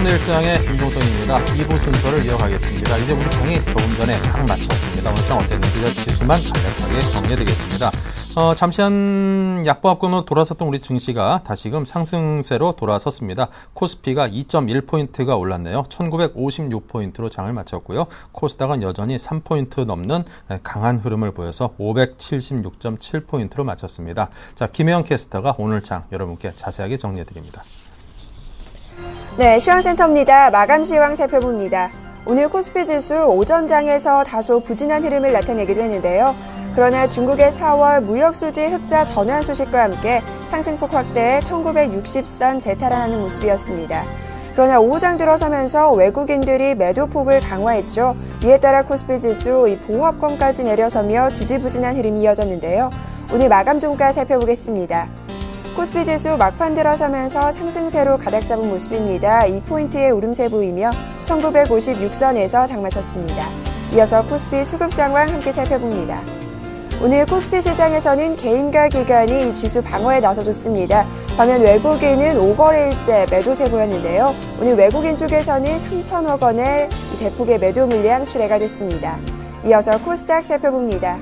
내일장의 김동성입니다. 2부 순서를 이어가겠습니다. 이제 우리 장이 조금 전에 딱 마쳤습니다. 오늘 장 어땠는지 지수만 간략하게 정리해드리겠습니다. 잠시한 약보합권으로 돌아섰던 우리 증시가 다시금 상승세로 돌아섰습니다. 코스피가 2.1포인트가 올랐네요. 1956포인트로 장을 마쳤고요. 코스닥은 여전히 3포인트 넘는 강한 흐름을 보여서 576.7포인트로 마쳤습니다. 자, 김혜영 캐스터가 오늘 장 여러분께 자세하게 정리해드립니다. 네, 시황센터입니다. 마감 시황 살펴봅니다. 오늘 코스피 지수 오전장에서 다소 부진한 흐름을 나타내기도 했는데요. 그러나 중국의 4월 무역수지 흑자 전환 소식과 함께 상승폭 확대에 1960선 재탈환하는 모습이었습니다. 그러나 오후장 들어서면서 외국인들이 매도폭을 강화했죠. 이에 따라 코스피 지수 보합권까지 내려서며 지지부진한 흐름이 이어졌는데요. 오늘 마감 종가 살펴보겠습니다. 코스피 지수 막판 들어서면서 상승세로 가닥 잡은 모습입니다. 2포인트의 오름세 보이며 1956선에서 장마쳤습니다. 이어서 코스피 수급 상황 함께 살펴봅니다. 오늘 코스피 시장에서는 개인과 기관이 지수 방어에 나서줬습니다. 반면 외국인은 5거래일째 매도세 보였는데요. 오늘 외국인 쪽에서는 3천억 원의 대폭의 매도 물량 출회가 됐습니다. 이어서 코스닥 살펴봅니다.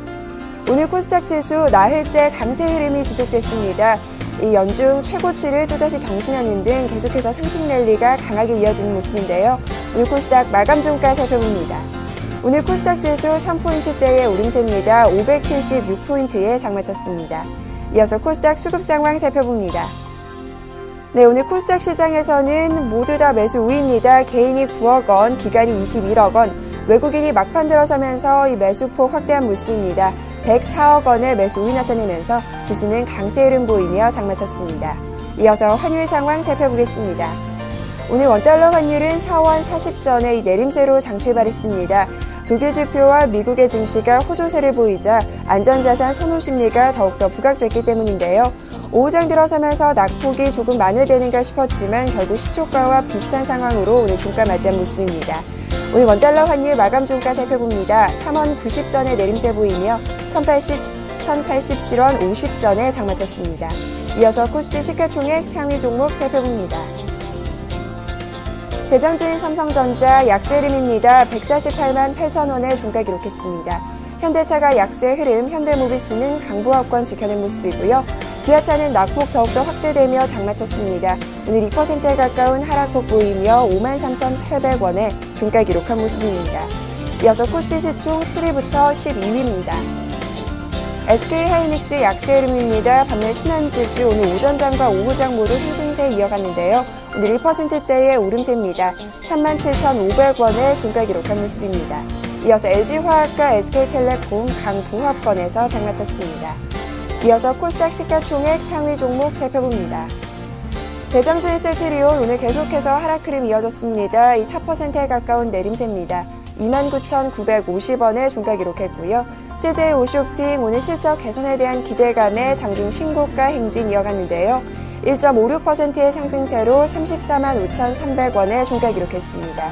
오늘 코스닥 지수 나흘째 강세 흐름이 지속됐습니다. 이 연중 최고치를 또다시 경신하는 등 계속해서 상승 랠리가 강하게 이어지는 모습인데요. 오늘 코스닥 마감 종가 살펴봅니다. 오늘 코스닥 지수 3포인트대의 오름세입니다. 576포인트에 장마쳤습니다. 이어서 코스닥 수급 상황 살펴봅니다. 네, 오늘 코스닥 시장에서는 모두 다 매수 우위입니다. 개인이 9억 원, 기관이 21억 원, 외국인이 막판 들어서면서 이 매수폭 확대한 모습입니다. 104억 원의 매수 우위 나타내면서 지수는 강세 흐름 보이며 장마쳤습니다. 이어서 환율 상황 살펴보겠습니다. 오늘 원달러 환율은 4원 40전에 내림세로 장 출발했습니다. 독일 지표와 미국의 증시가 호조세를 보이자 안전자산 선호 심리가 더욱더 부각됐기 때문인데요. 오후장 들어서면서 낙폭이 조금 만회되는가 싶었지만 결국 시초가와 비슷한 상황으로 오늘 종가 맞이한 모습입니다. 오늘 원달러 환율 마감 종가 살펴봅니다. 3원 90전에 내림세 보이며 1087원 50전에 장마쳤습니다. 이어서 코스피 시가총액 상위 종목 살펴봅니다. 대장주인 삼성전자 약세 흐름입니다. 148만 8천 원의 종가 기록했습니다. 현대차가 약세 흐름, 현대모비스는 강보합권 지켜낸 모습이고요. 기아차는 낙폭 더욱더 확대되며 장마쳤습니다. 오늘 2%에 가까운 하락폭 보이며 53,800원에 종가 기록한 모습입니다. 이어서 코스피 시총 7위부터 12위입니다. SK하이닉스 약세 흐름입니다. 반면 신한지주 오늘 오전장과 오후장 모두 상승세 이어갔는데요. 오늘 1%대의 오름세입니다. 37,500원에 종가 기록한 모습입니다. 이어서 LG화학과 SK텔레콤 강보합권에서 장마쳤습니다. 이어서 코스닥 시가총액 상위 종목 살펴봅니다. 대장주인 셀트리온 오늘 계속해서 하락 흐름 이어졌습니다. 이 4%에 가까운 내림세입니다. 29,950원에 종가 기록했고요. CJ 오쇼핑 오늘 실적 개선에 대한 기대감에 장중 신고가 행진 이어갔는데요. 1.56%의 상승세로 34만 5,300원에 종가 기록했습니다.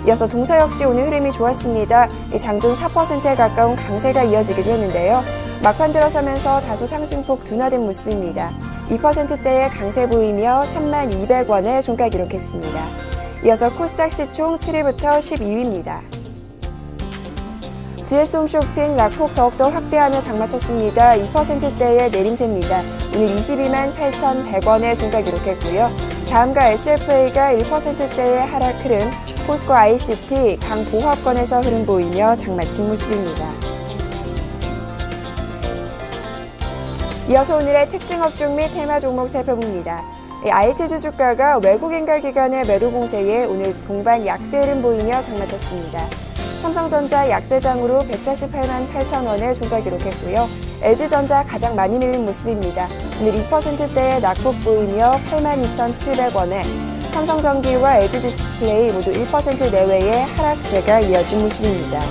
이어서 동서 역시 오늘 흐름이 좋았습니다. 장중 4%에 가까운 강세가 이어지기도 했는데요. 막판 들어서면서 다소 상승폭 둔화된 모습입니다. 2%대의 강세 보이며 3만 200원에 종가 기록했습니다. 이어서 코스닥 시총 7위부터 12위입니다. GS홈쇼핑 낙폭 더욱더 확대하며 장마쳤습니다. 2%대의 내림세입니다. 오늘 22만 8,100원에 종가 기록했고요. 다음과 SFA가 1%대의 하락 흐름, 포스코 ICT 강보합권에서 흐름 보이며 장마친 모습입니다. 이어서 오늘의 특징 업종 및 테마 종목 살펴봅니다. IT주 주가가 외국인과 기관의 매도 공세에 오늘 동반 약세 흐름 보이며 장마쳤습니다. 삼성전자 약세장으로 148만 8천 원에 종가 기록했고요. LG전자 가장 많이 밀린 모습입니다. 오늘 2%대의 낙폭 보이며 82,700원에 삼성전기와 LG디스플레이 모두 1% 내외의 하락세가 이어진 모습입니다.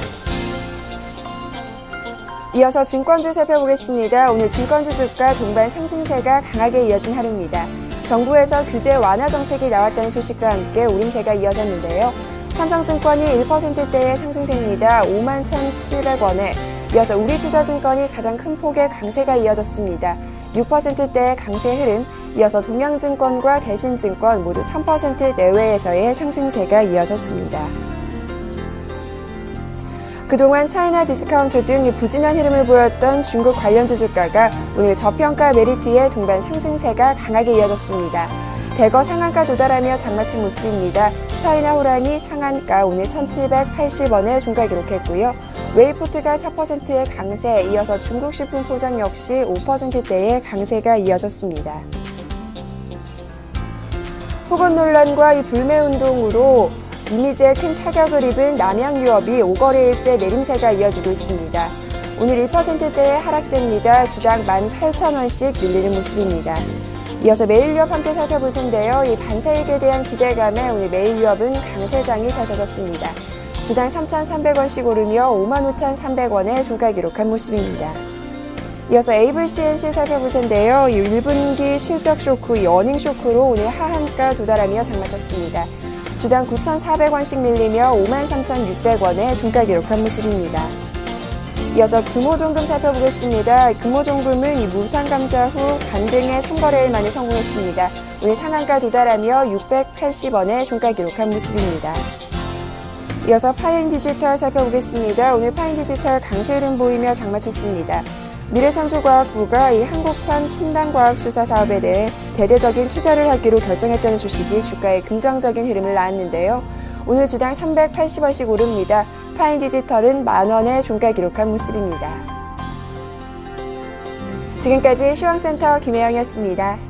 이어서 증권주 살펴보겠습니다. 오늘 증권주 주가 동반 상승세가 강하게 이어진 하루입니다. 정부에서 규제 완화 정책이 나왔다는 소식과 함께 오름세가 이어졌는데요. 삼성증권이 1%대의 상승세입니다. 51,700원에 이어서 우리투자증권이 가장 큰 폭의 강세가 이어졌습니다. 6%대의 강세 흐름, 이어서 동양증권과 대신증권 모두 3% 내외에서의 상승세가 이어졌습니다. 그동안 차이나 디스카운트 등 부진한 흐름을 보였던 중국 관련주 주가가 오늘 저평가 메리트의 동반 상승세가 강하게 이어졌습니다. 대거 상한가 도달하며 장마친 모습입니다. 차이나 호란이 상한가 오늘 1,780원에 종가 기록했고요. 웨이포트가 4%의 강세, 이어서 중국 식품 포장 역시 5%대의 강세가 이어졌습니다. 폭언 논란과 이 불매 운동으로 이미지에 큰 타격을 입은 남양유업이 5거래일째 내림세가 이어지고 있습니다. 오늘 1%대의 하락세입니다. 주당 18,000원씩 밀리는 모습입니다. 이어서 매일유업 함께 살펴볼 텐데요. 이 반세익에 대한 기대감에 오늘 매일유업은 강세장이 펼쳐졌습니다. 주당 3,300원씩 오르며 55,300원에 종가 기록한 모습입니다. 이어서 에이블CNC 살펴볼 텐데요. 이 1분기 실적 쇼크, 이 어닝 쇼크로 오늘 하한가 도달하며 장마쳤습니다. 주당 9,400원씩 밀리며 53,600원에 종가 기록한 모습입니다. 이어서 금호종금 살펴보겠습니다. 금호종금은 이 무상감자 후 반등의 3거래일 만에 성공했습니다. 오늘 상한가 도달하며 680원에 종가 기록한 모습입니다. 이어서 파인디지털 살펴보겠습니다. 오늘 파인디지털 강세 흐름 보이며 장마쳤습니다. 미래선소과학부가 이 한국판 첨단과학수사 사업에 대해 대대적인 투자를 하기로 결정했다는 소식이 주가에 긍정적인 흐름을 낳았는데요. 오늘 주당 380원씩 오릅니다. 파인디지털은 만원에 종가 기록한 모습입니다. 지금까지 시황센터 김혜영이었습니다.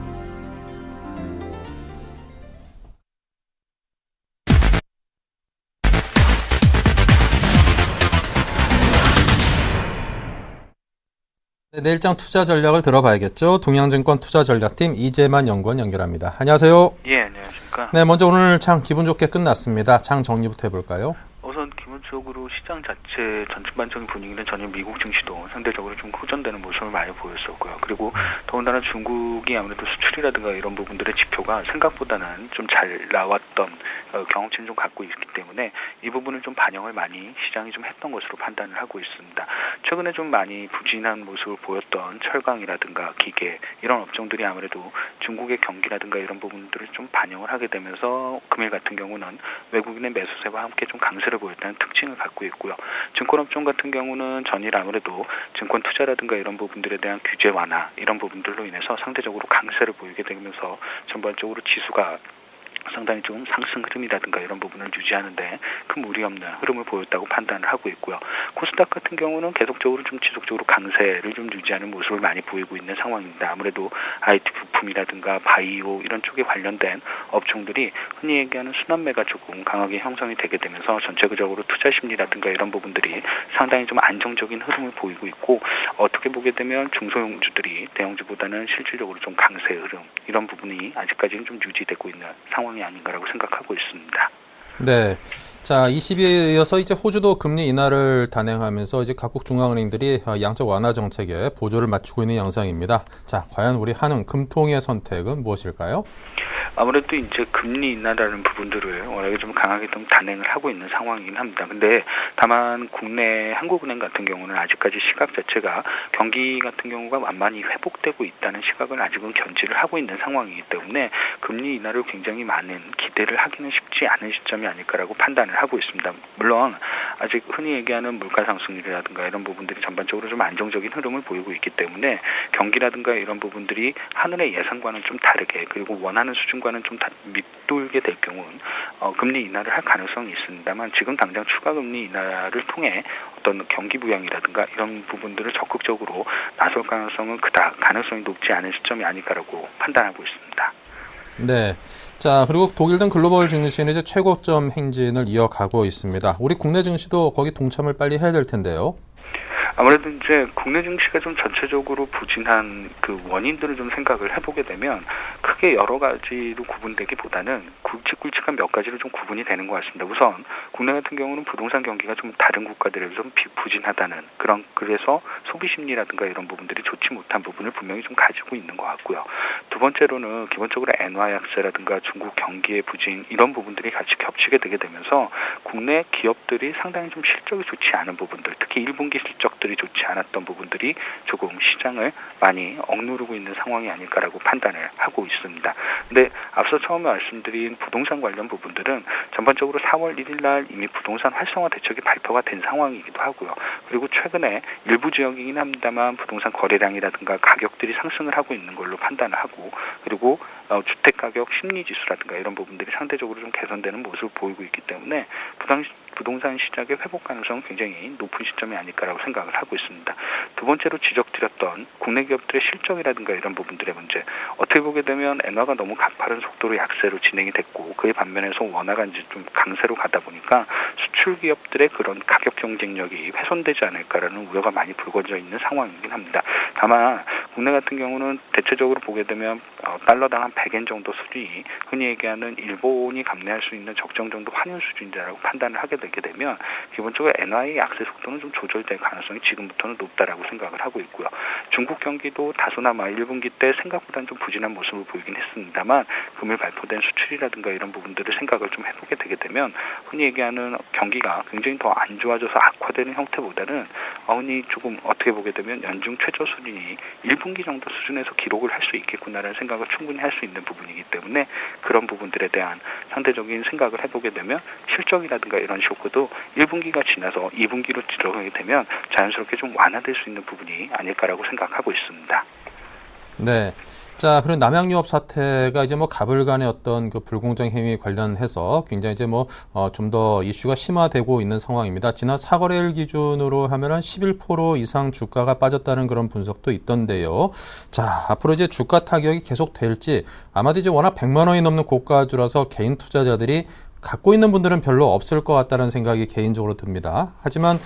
네, 내일장 투자 전략을 들어봐야겠죠. 동양증권 투자전략팀 이재만 연구원 연결합니다. 안녕하세요. 예, 안녕하십니까. 네, 먼저 오늘 장 기분 좋게 끝났습니다. 장 정리부터 해볼까요? 우선 기본적으로 시장 자체 전반적인 분위기는 전혀 미국 증시도 상대적으로 좀 호전되는 모습을 많이 보였었고요. 그리고 더군다나 중국이 아무래도 수출이라든가 이런 부분들의 지표가 생각보다는 좀 잘 나왔던 경험치를 좀 갖고 있기 때문에 이 부분을 좀 반영을 많이 시장이 좀 했던 것으로 판단을 하고 있습니다. 최근에 좀 많이 부진한 모습을 보였던 철강이라든가 기계 이런 업종들이 아무래도 중국의 경기라든가 이런 부분들을 좀 반영을 하게 되면서 금일 같은 경우는 외국인의 매수세와 함께 좀 강세를 보였다는 특징을 갖고 있고요. 증권업종 같은 경우는 전일 아무래도 증권 투자라든가 이런 부분들에 대한 규제 완화 이런 부분들로 인해서 상대적으로 강세를 보이게 되면서 전반적으로 지수가 상당히 좀 상승 흐름이라든가 이런 부분을 유지하는데 큰 무리 없는 흐름을 보였다고 판단을 하고 있고요. 코스닥 같은 경우는 계속적으로 좀 지속적으로 강세를 좀 유지하는 모습을 많이 보이고 있는 상황입니다. 아무래도 IT 부품이라든가 바이오 이런 쪽에 관련된 업종들이 흔히 얘기하는 순환매가 조금 강하게 형성이 되게 되면서 전체적으로 투자 심리라든가 이런 부분들이 상당히 좀 안정적인 흐름을 보이고 있고 어떻게 보게 되면 중소형주들이 대형주보다는 실질적으로 좀 강세 흐름 이런 부분이 아직까지는 좀 유지되고 있는 상황이 아닌가라고 생각하고 있습니다. 네. 자, 20일에 이어서 이제 호주도 금리 인하를 단행하면서 이제 각국 중앙은행들이 양적 완화 정책에 보조를 맞추고 있는 양상입니다. 자, 과연 우리 한은 금통의 선택은 무엇일까요? 아무래도 이제 금리 인하라는 부분들을 워낙에 좀 강하게 좀 단행을 하고 있는 상황이긴 합니다. 근데 다만 국내 한국은행 같은 경우는 아직까지 시각 자체가 경기 같은 경우가 완만히 회복되고 있다는 시각을 아직은 견지를 하고 있는 상황이기 때문에 금리 인하를 굉장히 많은 기대를 하기는 쉽지 않은 시점이 아닐까라고 판단을 하고 있습니다. 물론 아직 흔히 얘기하는 물가 상승률이라든가 이런 부분들이 전반적으로 좀 안정적인 흐름을 보이고 있기 때문에 경기라든가 이런 부분들이 하늘의 예상과는 좀 다르게 그리고 원하는 수준과는 좀 밑돌게 될 경우는 금리 인하를 할 가능성이 있습니다만 지금 당장 추가 금리 인하를 통해 어떤 경기 부양이라든가 이런 부분들을 적극적으로 나설 가능성은 그닥 가능성이 높지 않은 시점이 아닐까라고 판단하고 있습니다. 네. 자, 그리고 독일 등 글로벌 증시는 이제 최고점 행진을 이어가고 있습니다. 우리 국내 증시도 거기 동참을 빨리 해야 될 텐데요. 아무래도 이제 국내 증시가 좀 전체적으로 부진한 그 원인들을 좀 생각을 해보게 되면 크게 여러 가지로 구분되기보다는 굵직굵직한 몇 가지로 좀 구분이 되는 것 같습니다. 우선 국내 같은 경우는 부동산 경기가 좀 다른 국가들에 비해서 좀 부진하다는 그래서 소비 심리라든가 이런 부분들이 좋지 못한 부분을 분명히 좀 가지고 있는 것 같고요. 두 번째로는 기본적으로 엔화 약세라든가 중국 경기의 부진 이런 부분들이 같이 겹치게 되게 되면서 국내 기업들이 상당히 좀 실적이 좋지 않은 부분들 특히 1분기 실적들 기업들이 좋지 않았던 부분들이 조금 시장을 많이 억누르고 있는 상황이 아닐까라고 판단을 하고 있습니다. 근데 앞서 처음에 말씀드린 부동산 관련 부분들은 전반적으로 4월 1일 날 이미 부동산 활성화 대책이 발표가 된 상황이기도 하고요. 그리고 최근에 일부 지역이긴 합니다만 부동산 거래량이라든가 가격들이 상승을 하고 있는 걸로 판단을 하고, 그리고 주택가격 심리지수라든가 이런 부분들이 상대적으로 좀 개선되는 모습을 보이고 있기 때문에 부동산 시장의 회복 가능성은 굉장히 높은 시점이 아닐까라고 생각을 하고 있습니다. 두 번째로 지적드렸던 국내 기업들의 실적이라든가 이런 부분들의 문제, 어떻게 보게 되면 엔화가 너무 가파른 속도로 약세로 진행이 됐고, 그의 반면에서 원화가 이제 좀 강세로 가다 보니까 수출 기업들의 그런 가격 경쟁력이 훼손되지 않을까라는 우려가 많이 불거져 있는 상황이긴 합니다. 다만 국내 같은 경우는 대체적으로 보게 되면 달러당 한 100엔 정도 수준이 흔히 얘기하는 일본이 감내할 수 있는 적정 정도 환율 수준이라고 판단을 하게 되게 되면 기본적으로 엔화의 약세 속도는 좀 조절될 가능성이 지금부터는 높다라고 생각을 하고 있고요. 중국 경기도 다소나마 1분기 때 생각보다는 좀 부진한 모습을 보이긴 했습니다만 금일 발표된 수출이라든가 이런 부분들을 생각을 좀 해보게 되게 되면 흔히 얘기하는 경기가 굉장히 더 안 좋아져서 악화되는 형태보다는 흔히 조금 어떻게 보게 되면 연중 최저 수준이 1분기 정도 수준에서 기록을 할 수 있겠구나라는 생각을 충분히 할 수 있는 부분이기 때문에 그런 부분들에 대한 상대적인 생각을 해보게 되면 실적이라든가 이런 쇼크도 1분기가 지나서 2분기로 들어가게 되면 자연스럽게 좀 완화될 수 있는 부분이 아닐까라고 생각하고 있습니다. 네. 자, 그런 남양유업 사태가 이제 뭐 가불간의 어떤 그 불공정 행위 관련해서 굉장히 이제 뭐 좀 더 이슈가 심화되고 있는 상황입니다. 지난 4거래일 기준으로 하면은 11% 이상 주가가 빠졌다는 그런 분석도 있던데요. 자, 앞으로 이제 주가 타격이 계속 될지, 아마도 이제 워낙 100만 원이 넘는 고가주라서 개인 투자자들이 갖고 있는 분들은 별로 없을 것 같다는 생각이 개인적으로 듭니다. 하지만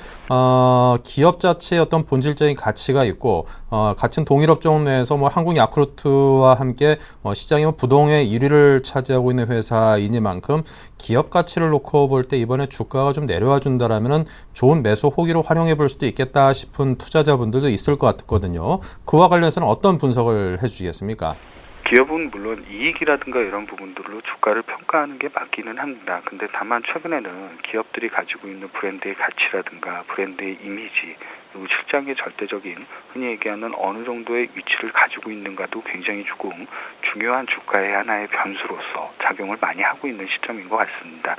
기업 자체의 어떤 본질적인 가치가 있고 같은 동일업종 내에서 뭐 한국 야쿠르트와 함께 시장의 부동의 1위를 차지하고 있는 회사이니만큼 기업 가치를 놓고 볼 때 이번에 주가가 좀 내려와 준다라면은 좋은 매수 호기로 활용해 볼 수도 있겠다 싶은 투자자분들도 있을 것 같거든요. 그와 관련해서는 어떤 분석을 해주시겠습니까? 기업은 물론 이익이라든가 이런 부분들로 주가를 평가하는 게 맞기는 합니다. 근데 다만 최근에는 기업들이 가지고 있는 브랜드의 가치라든가 브랜드의 이미지, 그리고 시장의 절대적인 흔히 얘기하는 어느 정도의 위치를 가지고 있는가도 굉장히 조금 중요한 주가의 하나의 변수로서 작용을 많이 하고 있는 시점인 것 같습니다.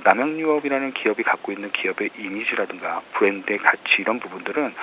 남양유업이라는 기업이 갖고 있는 기업의 이미지라든가 브랜드의 가치 이런 부분들은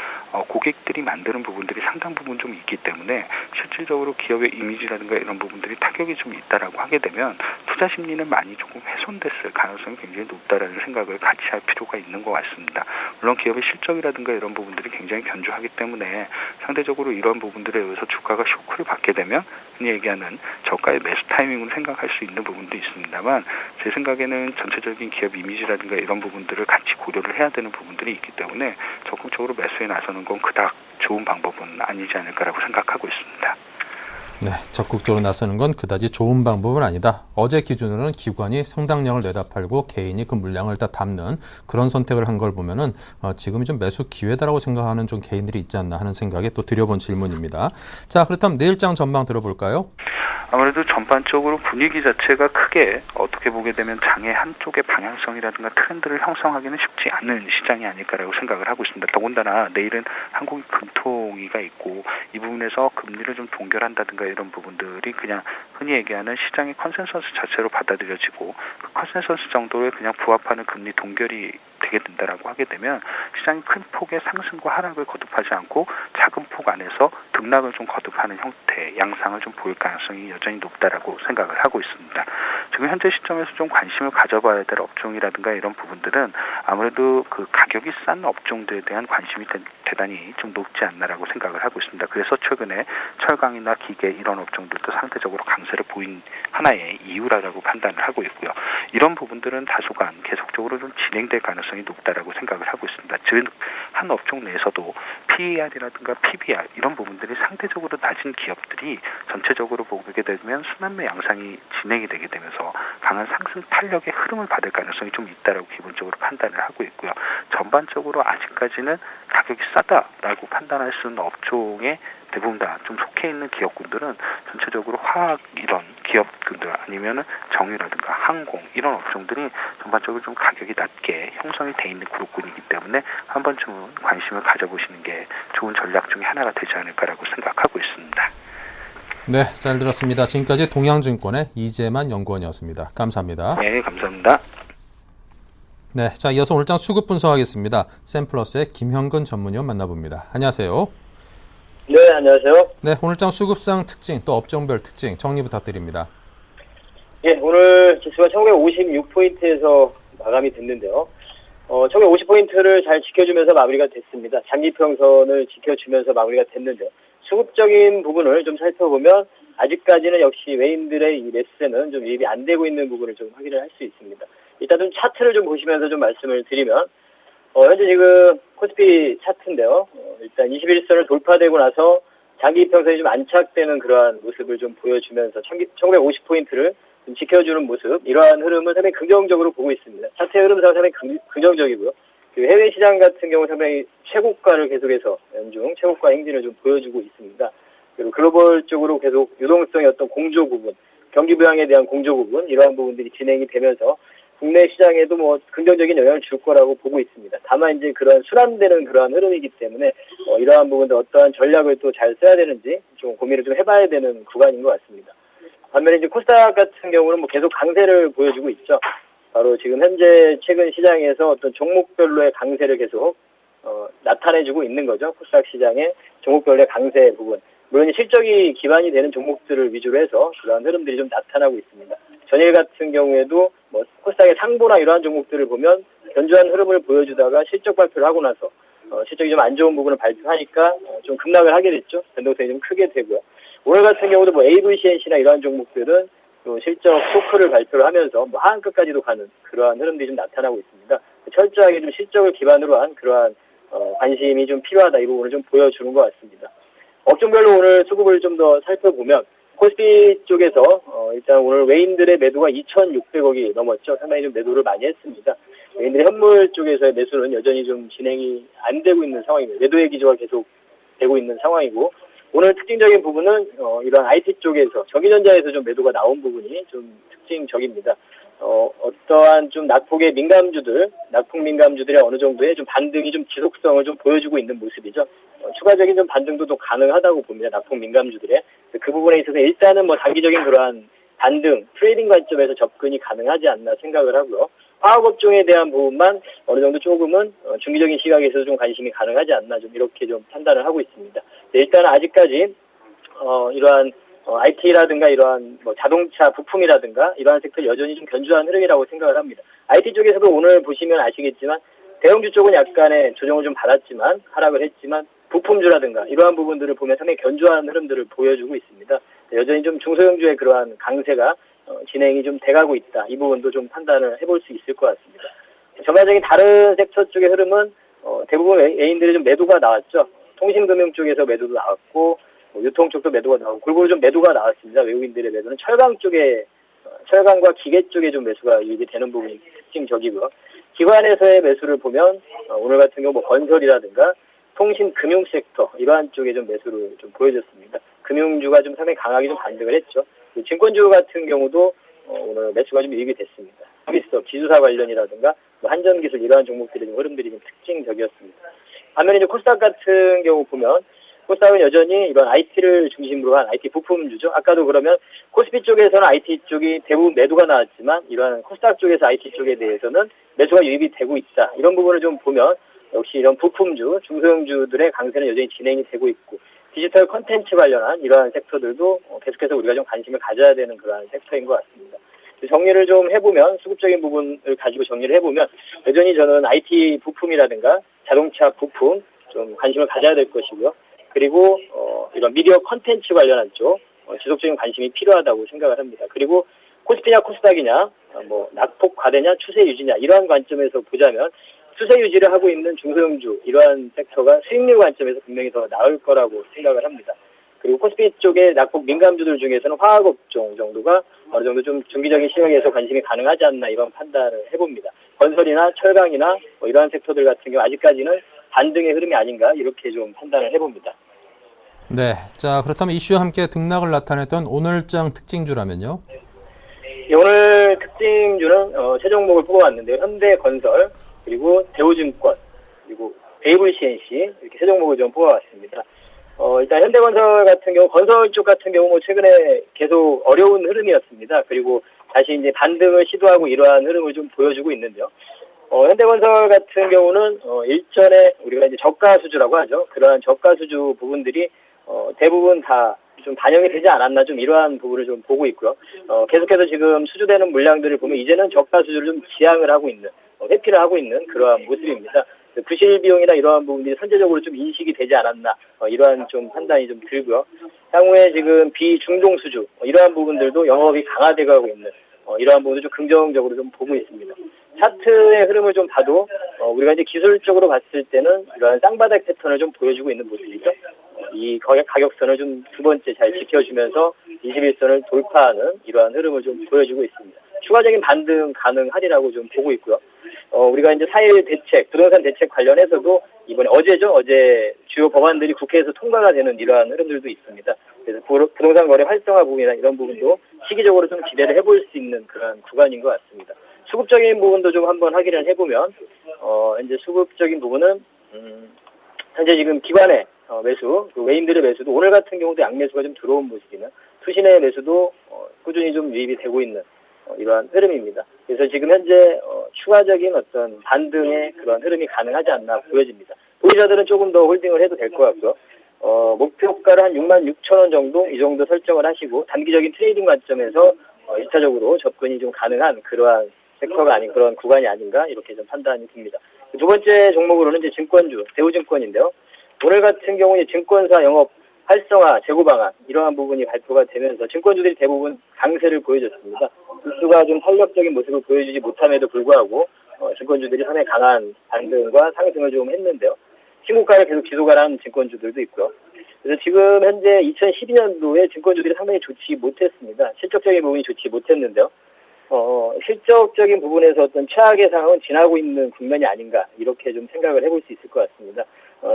고객들이 만드는 부분들이 상당 부분 좀 있기 때문에 실질적으로 기업의 이미지라든가 이런 부분들이 타격이 좀 있다라고 하게 되면 투자 심리는 많이 조금 훼손됐을 가능성이 굉장히 높다라는 생각을 같이 할 필요가 있는 것 같습니다. 물론 기업의 실적이라든가 이런 부분들이 굉장히 견조하기 때문에 상대적으로 이런 부분들에 의해서 주가가 쇼크를 받게 되면 흔히 얘기하는 저가의 매수 타이밍으로 생각할 수 있는 부분도 있습니다만, 제 생각에는 전체적인 기업 이미지라든가 이런 부분들을 같이 고려를 해야 되는 부분들이 있기 때문에 적극적으로 매수에 나서는 건 그닥 좋은 방법은 아니지 않을까라고 생각하고 있습니다. 네, 적극적으로 나서는 건 그다지 좋은 방법은 아니다. 어제 기준으로는 기관이 상당량을 내다 팔고 개인이 그 물량을 다 담는 그런 선택을 한 걸 보면은 지금이 좀 매수 기회다라고 생각하는 좀 개인들이 있지 않나 하는 생각에 또 드려본 질문입니다. 자, 그렇다면 내일장 전망 들어볼까요? 아무래도 전반적으로 분위기 자체가 크게 어떻게 보게 되면 장의 한쪽의 방향성이라든가 트렌드를 형성하기는 쉽지 않은 시장이 아닐까라고 생각을 하고 있습니다. 더군다나 내일은 한국이 금통위가 있고 이 부분에서 금리를 좀 동결한다든가 이런 부분들이 그냥 흔히 얘기하는 시장의 컨센서스 자체로 받아들여지고 그 컨센서스 정도에 그냥 부합하는 금리 동결이 되게 된다라고 하게 되면 시장이 큰 폭의 상승과 하락을 거듭하지 않고 작은 폭 안에서 등락을 좀 거듭하는 형태, 양상을 좀 보일 가능성이 여전히 높다라고 생각을 하고 있습니다. 지금 현재 시점에서 좀 관심을 가져봐야 될 업종이라든가 이런 부분들은 아무래도 그 가격이 싼 업종들에 대한 관심이 대단히 좀 높지 않나라고 생각을 하고 있습니다. 그래서 최근에 철강이나 기계 이런 업종들도 상대적으로 강세를 보인 하나의 이유라고 판단을 하고 있고요. 이런 부분들은 다소간 계속적으로 좀 진행될 가능성이 높다라고 생각을 하고 있습니다. 즉, 한 업종 내에서도 PER이라든가 PBR 이런 부분들이 상대적으로 낮은 기업들이 전체적으로 보게 되면 순환매 양상이 진행이 되게 되면서 강한 상승 탄력의 흐름을 받을 가능성이 좀 있다라고 기본적으로 판단을 하고 있고요. 전반적으로 아직까지는 가격이 싸다라고 판단할 수 있는 업종의 대부분 다 좀 속해 있는 기업군들은 전체적으로 화학 이런 기업군들 아니면은 정유라든가 항공 이런 업종들이 전반적으로 좀 가격이 낮게 형성이 돼 있는 그룹군이기 때문에 한 번쯤은 관심을 가져보시는 게 좋은 전략 중에 하나가 되지 않을까라고 생각하고 있습니다. 네, 잘 들었습니다. 지금까지 동양증권의 이재만 연구원이었습니다. 감사합니다. 네, 감사합니다. 네, 자 이어서 오늘장 수급 분석하겠습니다. 샘플러스의 김형근 전문위원 만나봅니다. 안녕하세요. 네, 안녕하세요. 네, 오늘장 수급상 특징 또 업종별 특징 정리 부탁드립니다. 예, 오늘 지수가 1956포인트에서 마감이 됐는데요. 1950포인트를 잘 지켜주면서 마무리가 됐습니다. 장기평선을 지켜주면서 마무리가 됐는데 수급적인 부분을 좀 살펴보면 아직까지는 역시 외인들의 이 매수세는 좀 유입이 안 되고 있는 부분을 좀 확인을 할 수 있습니다. 일단 좀 차트를 좀 보시면서 좀 말씀을 드리면 현재 지금 코스피 차트인데요. 일단 21선을 돌파되고 나서 장기평선이 좀 안착되는 그러한 모습을 좀 보여주면서 1950포인트를 좀 지켜주는 모습, 이러한 흐름을 상당히 긍정적으로 보고 있습니다. 차트의 흐름상 상당히 긍정적이고요. 그리고 해외 시장 같은 경우 상당히 최고가를 계속해서 연중 최고가 행진을 좀 보여주고 있습니다. 그리고 글로벌 쪽으로 계속 유동성의 어떤 공조 부분, 경기 부양에 대한 공조 부분, 이러한 부분들이 진행이 되면서 국내 시장에도 뭐 긍정적인 영향을 줄 거라고 보고 있습니다. 다만 이제 그런 순환되는 그러한 흐름이기 때문에 이러한 부분들 어떠한 전략을 또 잘 써야 되는지 좀 고민을 좀 해봐야 되는 구간인 것 같습니다. 반면에 이제 코스닥 같은 경우는 뭐 계속 강세를 보여주고 있죠. 바로 지금 현재 최근 시장에서 어떤 종목별로의 강세를 계속 나타내주고 있는 거죠. 코스닥 시장의 종목별로의 강세 부분. 물론 실적이 기반이 되는 종목들을 위주로 해서 그러한 흐름들이 좀 나타나고 있습니다. 전일 같은 경우에도 뭐 코스닥의 상보나 이러한 종목들을 보면 견조한 흐름을 보여주다가 실적 발표를 하고 나서 실적이 좀 안 좋은 부분을 발표하니까 좀 급락을 하게 됐죠. 변동성이 좀 크게 되고요. 오늘 같은 경우도 뭐 AVCNC나 이러한 종목들은 또 실적 쇼크를 발표를 하면서 뭐 하한끝까지도 가는 그러한 흐름들이 좀 나타나고 있습니다. 철저하게 좀 실적을 기반으로 한 그러한 관심이 좀 필요하다, 이 부분을 좀 보여주는 것 같습니다. 업종별로 오늘 수급을 좀 더 살펴보면 코스피 쪽에서 일단 오늘 외인들의 매도가 2,600억이 넘었죠. 상당히 좀 매도를 많이 했습니다. 외인들의 현물 쪽에서의 매수는 여전히 좀 진행이 안 되고 있는 상황입니다. 매도의 기조가 계속 되고 있는 상황이고, 오늘 특징적인 부분은 이런 IT 쪽에서 전기전자에서 좀 매도가 나온 부분이 좀 특징적입니다. 어떠한 좀 낙폭의 민감주들, 낙폭 민감주들의 어느 정도의 좀 반등이 좀 지속성을 좀 보여주고 있는 모습이죠. 추가적인 좀 반등도 또 가능하다고 봅니다. 낙폭 민감주들의 그 부분에 있어서 일단은 뭐 단기적인 그러한 반등, 트레이딩 관점에서 접근이 가능하지 않나 생각을 하고요. 화학업종에 대한 부분만 어느 정도 조금은 중기적인 시각에서 좀 관심이 가능하지 않나, 좀 이렇게 좀 판단을 하고 있습니다. 일단은 아직까지 이러한 IT라든가 이러한 뭐 자동차 부품이라든가 이러한 섹터 여전히 좀 견조한 흐름이라고 생각을 합니다. IT 쪽에서도 오늘 보시면 아시겠지만 대형주 쪽은 약간의 조정을 좀 받았지만, 하락을 했지만 부품주라든가 이러한 부분들을 보면 상당히 견조한 흐름들을 보여주고 있습니다. 여전히 좀 중소형주의 그러한 강세가 진행이 좀 돼가고 있다. 이 부분도 좀 판단을 해볼 수 있을 것 같습니다. 전반적인 다른 섹터 쪽의 흐름은 대부분 외인들이 좀 매도가 나왔죠. 통신금융 쪽에서 매도도 나왔고, 유통 쪽도 매도가 나오고, 골고루 좀 매도가 나왔습니다. 외국인들의 매도는 철강 쪽에, 철강과 기계 쪽에 좀 매수가 유입이 되는 부분이 특징적이고요. 기관에서의 매수를 보면 오늘 같은 경우 뭐 건설이라든가 통신 금융 섹터 이러한 쪽에 좀 매수를 좀 보여줬습니다. 금융주가 좀 상당히 강하게 좀 반등을 했죠. 증권주 같은 경우도 오늘 매수가 좀 유입이 됐습니다. 서비스업, 지주사 관련이라든가 뭐 한전기술 이러한 종목들의 좀 흐름들이 좀 특징적이었습니다. 반면에 이제 코스닥 같은 경우 보면 코스닥은 여전히 이런 IT를 중심으로 한 IT 부품주죠. 아까도 그러면 코스피 쪽에서는 IT 쪽이 대부분 매도가 나왔지만 이러한 코스닥 쪽에서 IT 쪽에 대해서는 매수가 유입이 되고 있다. 이런 부분을 좀 보면 역시 이런 부품주, 중소형주들의 강세는 여전히 진행이 되고 있고, 디지털 콘텐츠 관련한 이러한 섹터들도 계속해서 우리가 좀 관심을 가져야 되는 그러한 섹터인 것 같습니다. 정리를 좀 해보면, 수급적인 부분을 가지고 정리를 해보면 여전히 저는 IT 부품이라든가 자동차 부품 좀 관심을 가져야 될 것이고요. 그리고 이런 미디어 콘텐츠 관련한 쪽 지속적인 관심이 필요하다고 생각을 합니다. 그리고 코스피냐 코스닥이냐, 뭐 낙폭 과대냐 추세 유지냐, 이러한 관점에서 보자면 추세 유지를 하고 있는 중소형주 이러한 섹터가 수익률 관점에서 분명히 더 나을 거라고 생각을 합니다. 그리고 코스피 쪽의 낙폭 민감주들 중에서는 화학업종 정도가 어느 정도 좀 중기적인 시각에서 관심이 가능하지 않나 이런 판단을 해봅니다. 건설이나 철강이나 뭐 이러한 섹터들 같은 경우 아직까지는 반등의 흐름이 아닌가 이렇게 좀 판단을 해봅니다. 네. 자, 그렇다면 이슈와 함께 등락을 나타냈던 오늘장 특징주라면요? 예, 오늘 특징주는 세 종목을 뽑아왔는데요. 현대건설, 그리고 대우증권, 그리고 베이블CNC 이렇게 세 종목을 좀 뽑아왔습니다. 일단 현대건설 같은 경우, 건설 쪽 같은 경우 뭐 최근에 계속 어려운 흐름이었습니다. 그리고 다시 이제 반등을 시도하고 이러한 흐름을 좀 보여주고 있는데요. 현대건설 같은 경우는 일전에 우리가 이제 저가 수주라고 하죠. 그러한 저가 수주 부분들이 대부분 다 좀 반영이 되지 않았나 좀 이러한 부분을 좀 보고 있고요. 계속해서 지금 수주되는 물량들을 보면 이제는 저가 수주를 좀 지양을 하고 있는, 회피를 하고 있는 그러한 모습입니다. 부실 비용이나 이러한 부분들이 선제적으로 좀 인식이 되지 않았나 이러한 좀 판단이 좀 들고요. 향후에 지금 비중동 수주 이러한 부분들도 영업이 강화되고 있는 이러한 부분을 좀 긍정적으로 좀 보고 있습니다. 차트의 흐름을 좀 봐도 우리가 이제 기술적으로 봤을 때는 이러한 쌍바닥 패턴을 좀 보여주고 있는 모습이죠. 이 가격선을 좀 두 번째 잘 지켜주면서 21선을 돌파하는 이러한 흐름을 좀 보여주고 있습니다. 추가적인 반등 가능하리라고 좀 보고 있고요. 우리가 이제 4.1 대책, 부동산 대책 관련해서도 이번에 어제 주요 법안들이 국회에서 통과가 되는 이러한 흐름들도 있습니다. 그래서 부동산 거래 활성화 부분이나 이런 부분도 시기적으로 좀 기대를 해볼 수 있는 그런 구간인 것 같습니다. 수급적인 부분도 좀 한번 확인을 해보면, 이제 수급적인 부분은, 현재 지금 기관의 매수, 그 외인들의 매수도 오늘 같은 경우도 양매수가 좀 들어온 모습이나 투신의 매수도 꾸준히 좀 유입이 되고 있는 이러한 흐름입니다. 그래서 지금 현재 추가적인 어떤 반등의 그런 흐름이 가능하지 않나 보여집니다. 보유자들은 조금 더 홀딩을 해도 될 것 같고요. 목표가를 한 66,000원 정도 이 정도 설정을 하시고 단기적인 트레이딩 관점에서 1차적으로 접근이 좀 가능한 그러한 섹터가 아닌 그런 구간이 아닌가 이렇게 좀 판단이 듭니다. 두 번째 종목으로는 이제 증권주, 대우증권인데요. 오늘 같은 경우에 증권사 영업 활성화 재고 방안 이러한 부분이 발표가 되면서 증권주들이 대부분 강세를 보여줬습니다. 지수가 좀 탄력적인 모습을 보여주지 못함에도 불구하고 증권주들이 상당히 강한 반등과 상승을 좀 했는데요. 신고가를 계속 지속을 한 증권주들도 있고요. 그래서 지금 현재 2012년도에 증권주들이 상당히 좋지 못했습니다. 실적적인 부분이 좋지 못했는데요. 실적적인 부분에서 어떤 최악의 상황은 지나고 있는 국면이 아닌가 이렇게 좀 생각을 해볼 수 있을 것 같습니다.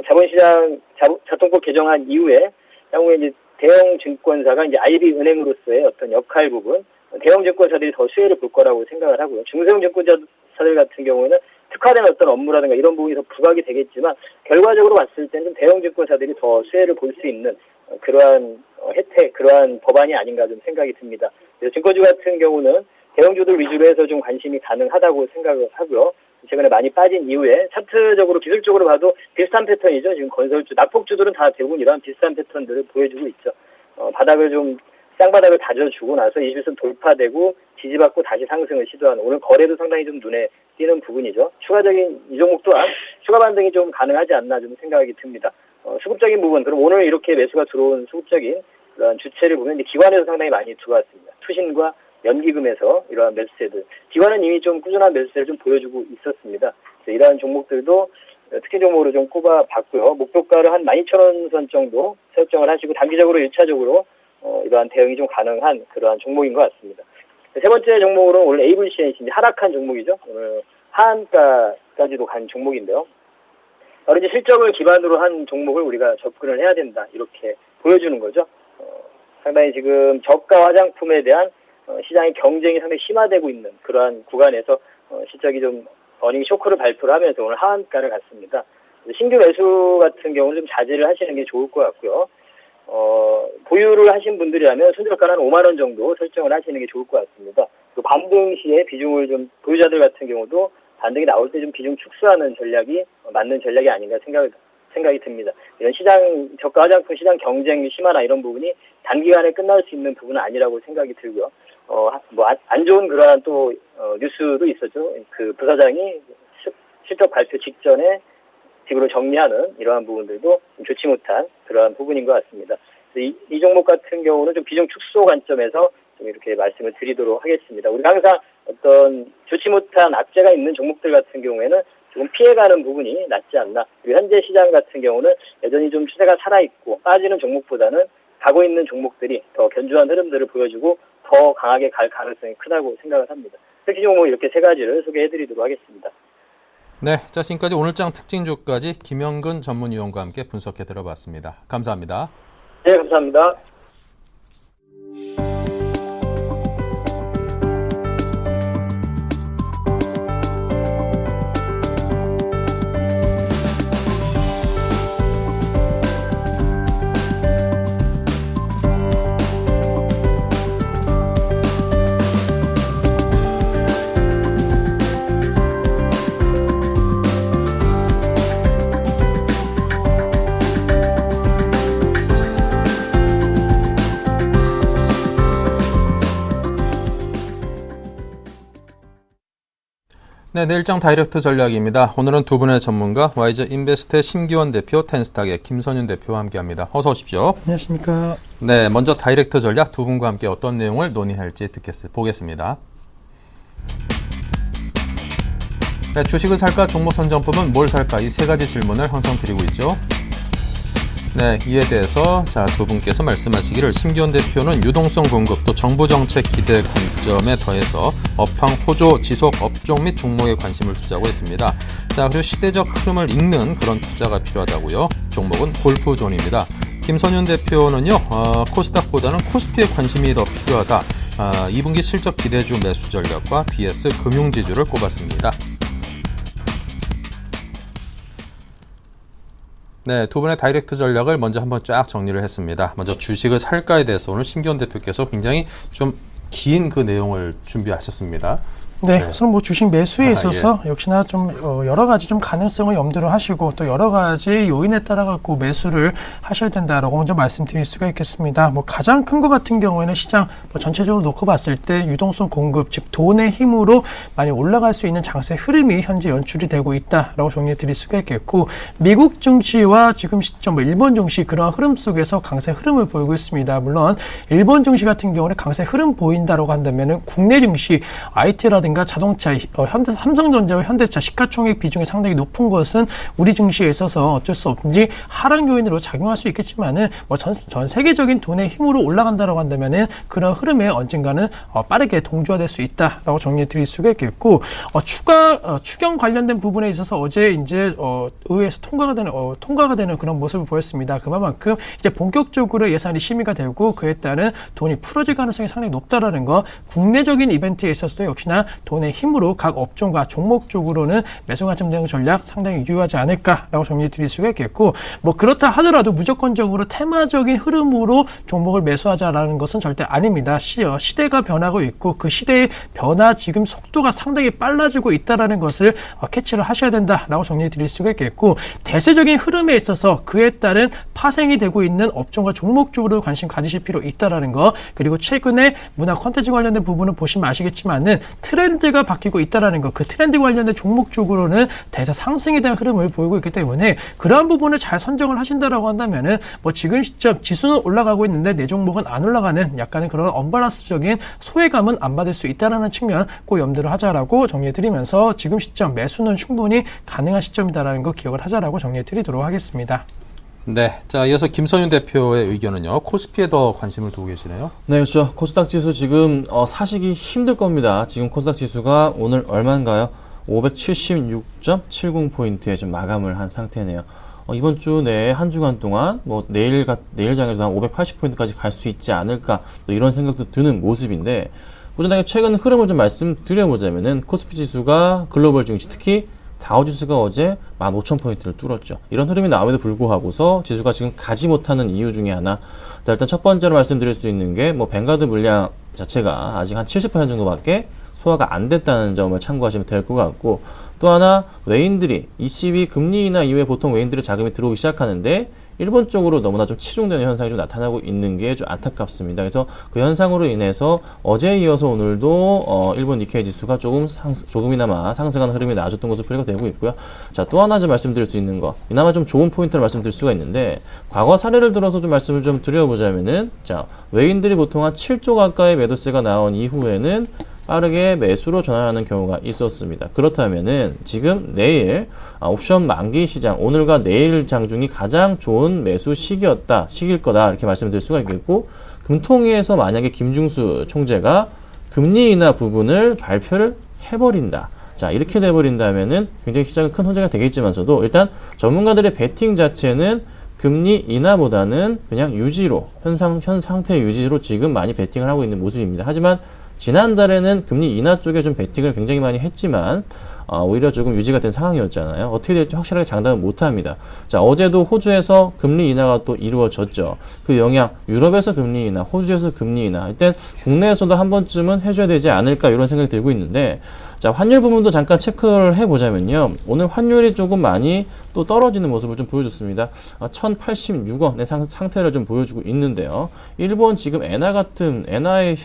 자본시장 자통법 개정한 이후에 향후에 이제 대형 증권사가 이제 IB은행으로서의 어떤 역할 부분, 대형 증권사들이 더 수혜를 볼 거라고 생각을 하고요. 중소형 증권사들 같은 경우에는 특화된 어떤 업무라든가 이런 부분이 더 부각이 되겠지만 결과적으로 봤을 때는 대형 증권사들이 더 수혜를 볼 수 있는 그러한 혜택, 그러한 법안이 아닌가 좀 생각이 듭니다. 그래서 증권주 같은 경우는 대형주들 위주로 해서 좀 관심이 가능하다고 생각을 하고요. 최근에 많이 빠진 이후에 차트적으로 기술적으로 봐도 비슷한 패턴이죠. 지금 건설주, 낙폭주들은 다 대부분 이러한 비슷한 패턴들을 보여주고 있죠. 바닥을 좀 쌍바닥을 다져주고 나서 21선 돌파되고 지지받고 다시 상승을 시도하는 오늘 거래도 상당히 좀 눈에 띄는 부분이죠. 추가적인 이 종목 또한 추가 반등이 좀 가능하지 않나 좀 생각이 듭니다. 수급적인 부분, 그럼 오늘 이렇게 매수가 들어온 수급적인 그런 주체를 보면 이제 기관에서 상당히 많이 들어왔습니다. 투신과 연기금에서 이러한 매수세들, 기관은 이미 좀 꾸준한 매수세를 좀 보여주고 있었습니다. 이러한 종목들도 특히 종목으로 좀 꼽아봤고요. 목표가를 한 12,000원 선 정도 설정을 하시고 단기적으로 1차적으로 이러한 대응이 좀 가능한 그러한 종목인 것 같습니다. 세 번째 종목으로는 원래 AVCNC 하락한 종목이죠. 오늘 하한가까지도 간 종목인데요. 바로 이제 실적을 기반으로 한 종목을 우리가 접근을 해야 된다 이렇게 보여주는 거죠. 상당히 지금 저가 화장품에 대한 시장의 경쟁이 상당히 심화되고 있는 그러한 구간에서 실적이 좀 어닝 쇼크를 발표를 하면서 오늘 하한가를 갔습니다. 신규 매수 같은 경우는 좀 자제를 하시는 게 좋을 것 같고요. 보유를 하신 분들이라면 손절가는 5만 원 정도 설정을 하시는 게 좋을 것 같습니다. 그 반등 시에 비중을 좀 보유자들 같은 경우도 반등이 나올 때 좀 비중 축소하는 전략이 맞는 전략이 아닌가 생각이 듭니다. 이런 시장 저가 화장품 시장 경쟁 심화나 이런 부분이 단기간에 끝날 수 있는 부분은 아니라고 생각이 들고요. 안 좋은 그러한 또 뉴스도 있었죠. 그 부사장이 실적 발표 직전에 집으로 정리하는 이러한 부분들도 좋지 못한 그러한 부분인 것 같습니다. 이 종목 같은 경우는 좀 비중 축소 관점에서 좀 이렇게 말씀을 드리도록 하겠습니다. 우리가 항상 어떤 좋지 못한 악재가 있는 종목들 같은 경우에는 조금 피해가는 부분이 낫지 않나. 그리고 현재 시장 같은 경우는 여전히 좀 추세가 살아있고 빠지는 종목보다는 가고 있는 종목들이 더 견조한 흐름들을 보여주고 더 강하게 갈 가능성이 크다고 생각을 합니다. 특히 종목 이렇게 세 가지를 소개해드리도록 하겠습니다. 네, 자 지금까지 오늘장 특징주까지 김영근 전문위원과 함께 분석해 들어봤습니다. 감사합니다. 네, 감사합니다. 네, 내일장 다이렉트 전략입니다. 오늘은 두 분의 전문가, 와이즈 인베스트의 심기원 대표, 텐스탁의 김선윤 대표와 함께합니다. 어서 오십시오. 안녕하십니까. 네, 먼저 다이렉트 전략 두 분과 함께 어떤 내용을 논의할지 보겠습니다. 네, 주식을 살까, 종목 선정법은 뭘 살까, 이 세 가지 질문을 항상 드리고 있죠. 네, 이에 대해서 두 분께서 말씀하시기를 심기원 대표는 유동성 공급 또 정부 정책 기대 관점에 더해서 업황 호조 지속 업종 및 종목에 관심을 두자고 했습니다. 그리고 시대적 흐름을 읽는 그런 투자가 필요하다고요. 종목은 골프존입니다. 김선윤 대표는요, 코스닥보다는 코스피에 관심이 더 필요하다. 2분기 실적 기대주 매수 전략과 BS 금융지주를 꼽았습니다. 네, 두 분의 다이렉트 전략을 먼저 한번 쫙 정리를 했습니다. 먼저 주식을 살까에 대해서 오늘 심기원 대표께서 굉장히 좀 긴 그 내용을 준비하셨습니다. 네, 우선 뭐 주식 매수에 있어서 예. 역시나 좀 여러 가지 좀 가능성을 염두를 하시고 또 여러 가지 요인에 따라 갖고 매수를 하셔야 된다라고 먼저 말씀드릴 수가 있겠습니다. 뭐 가장 큰 것 같은 경우에는 시장 뭐 전체적으로 놓고 봤을 때 유동성 공급, 즉 돈의 힘으로 많이 올라갈 수 있는 장세 흐름이 현재 연출이 되고 있다라고 정리해 드릴 수가 있겠고, 미국 증시와 지금 시점 일본 증시 그러한 흐름 속에서 강세 흐름을 보이고 있습니다. 물론 일본 증시 같은 경우는 강세 흐름 보인다라고 한다면은 국내 증시 IT라든가 자동차, 삼성전자와 현대차 시가총액 비중이 상당히 높은 것은 우리 증시에 있어서 어쩔 수 없는지 하락 요인으로 작용할 수 있겠지만은 뭐 전 세계적인 돈의 힘으로 올라간다라고 한다면은 그런 흐름에 언젠가는 빠르게 동조화될 수 있다라고 정리해 드릴 수가 있겠고, 추경 관련된 부분에 있어서 어제 이제 의회에서 통과가 되는 그런 모습을 보였습니다. 그만큼 이제 본격적으로 예산이 심의가 되고 그에 따른 돈이 풀어질 가능성이 상당히 높다라는 거, 국내적인 이벤트에 있어서도 역시나 돈의 힘으로 각 업종과 종목 쪽으로는 매수 관점 대응 전략 상당히 유효하지 않을까라고 정리해 드릴 수가 있겠고, 뭐 그렇다 하더라도 무조건적으로 테마적인 흐름으로 종목을 매수하자라는 것은 절대 아닙니다. 시대가 변하고 있고 그 시대의 변화 지금 속도가 상당히 빨라지고 있다라는 것을 캐치를 하셔야 된다라고 정리해 드릴 수가 있겠고, 대세적인 흐름에 있어서 그에 따른 파생이 되고 있는 업종과 종목 쪽으로 관심 가지실 필요 있다라는 거, 그리고 최근에 문화 콘텐츠 관련된 부분을 보시면 아시겠지만은 트렌드가 바뀌고 있다라는 거, 그 트렌드 관련된 종목 쪽으로는 대세 상승에 대한 흐름을 보이고 있기 때문에 그러한 부분을 잘 선정을 하신다라고 한다면은 뭐 지금 시점 지수는 올라가고 있는데 내 종목은 안 올라가는 약간의 그런 언밸런스적인 소외감은 안 받을 수 있다라는 측면 꼭 염두를 하자라고 정리해드리면서 지금 시점 매수는 충분히 가능한 시점이다라는 거 기억을 하자라고 정리해드리도록 하겠습니다. 네, 자 이어서 김선윤 대표의 의견은요. 코스피에 더 관심을 두고 계시네요. 네, 그렇죠. 코스닥 지수 지금 사시기 힘들 겁니다. 지금 코스닥 지수가 오늘 얼마인가요? 576.70포인트에 좀 마감을 한 상태네요. 이번 주 내에 한 주간 동안 뭐 내일 장에서 한 580포인트까지 갈 수 있지 않을까, 또 이런 생각도 드는 모습인데, 꾸준하게 최근 흐름을 좀 말씀드려보자면은 코스피 지수가 글로벌 증시, 특히 다우지수가 어제 15,000포인트를 뚫었죠. 이런 흐름이 나옴에도 불구하고서 지수가 지금 가지 못하는 이유 중에 하나, 일단 첫 번째로 말씀드릴 수 있는 게 뭐 뱅가드 물량 자체가 아직 한 70% 정도밖에 소화가 안 됐다는 점을 참고하시면 될 것 같고, 또 하나 외인들이 ECB 금리 인하 이후에 보통 외인들의 자금이 들어오기 시작하는데 일본 쪽으로 너무나 좀 치중되는 현상이 좀 나타나고 있는 게 좀 안타깝습니다. 그래서 그 현상으로 인해서 어제에 이어서 오늘도 일본 니케이 지수가 조금이나마 상승하는 흐름이 나아졌던 것으로 풀이가 되고 있고요. 자, 또 하나 좀 말씀드릴 수 있는 거, 이나마 좀 좋은 포인트를 말씀드릴 수가 있는데, 과거 사례를 들어서 좀 말씀을 좀 드려보자면은, 자, 외인들이 보통 한 7조 가까이 매도세가 나온 이후에는 빠르게 매수로 전환하는 경우가 있었습니다. 그렇다면은 지금 내일 옵션 만기 시장, 오늘과 내일 장중이 가장 좋은 매수 시기일 거다 이렇게 말씀드릴 수가 있겠고, 금통위에서 만약에 김중수 총재가 금리 인하 부분을 발표를 해버린다. 자, 이렇게 돼버린다면은 굉장히 시장은 큰 혼재가 되겠지만서도 일단 전문가들의 베팅 자체는 금리 인하보다는 그냥 유지로, 현 상태 유지로 지금 많이 베팅을 하고 있는 모습입니다. 하지만 지난달에는 금리 인하 쪽에 좀 베팅을 굉장히 많이 했지만 오히려 조금 유지가 된 상황이었잖아요. 어떻게 될지 확실하게 장담은 못합니다. 자, 어제도 호주에서 금리 인하가 또 이루어졌죠. 그 영향, 유럽에서 금리 인하, 호주에서 금리 인하, 일단 국내에서도 한 번쯤은 해줘야 되지 않을까 이런 생각이 들고 있는데, 자, 환율 부분도 잠깐 체크를 해보자면요. 오늘 환율이 조금 많이 또 떨어지는 모습을 좀 보여줬습니다. 1086원의 상태를 좀 보여주고 있는데요. 일본 지금 엔화의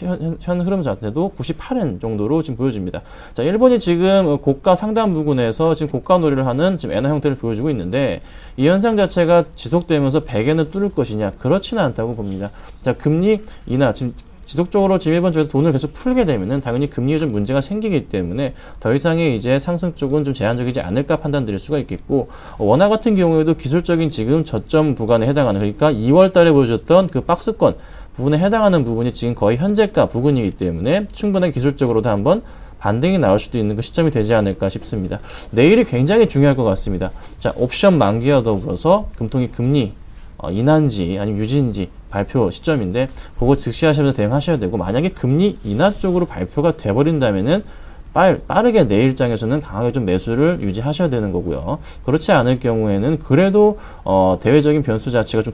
현 흐름 자체도 98엔 정도로 지금 보여집니다. 자, 일본이 지금 고가 상단 부근에서 지금 고가 놀이를 하는 지금 엔화 형태를 보여주고 있는데, 이 현상 자체가 지속되면서 100엔을 뚫을 것이냐? 그렇지는 않다고 봅니다. 자, 금리 인하, 지속적으로 지금 일본 쪽에서 돈을 계속 풀게 되면은 당연히 금리에 좀 문제가 생기기 때문에 더 이상의 이제 상승 쪽은 좀 제한적이지 않을까 판단드릴 수가 있겠고, 원화 같은 경우에도 기술적인 지금 저점 구간에 해당하는, 그러니까 2월 달에 보여줬던 그 박스권 부분에 해당하는 부분이 지금 거의 현재가 부근이기 때문에 충분히 기술적으로도 한번 반등이 나올 수도 있는 그 시점이 되지 않을까 싶습니다. 내일이 굉장히 중요할 것 같습니다. 자, 옵션 만기와 더불어서 금통위 금리 인하인지 아니면 유지인지 발표 시점인데, 그거 즉시 하시면서 대응하셔야 되고, 만약에 금리 인하 쪽으로 발표가 돼버린다면은 빠르게 내일장에서는 강하게 좀 매수를 유지하셔야 되는 거고요. 그렇지 않을 경우에는 그래도 대외적인 변수 자체가 좀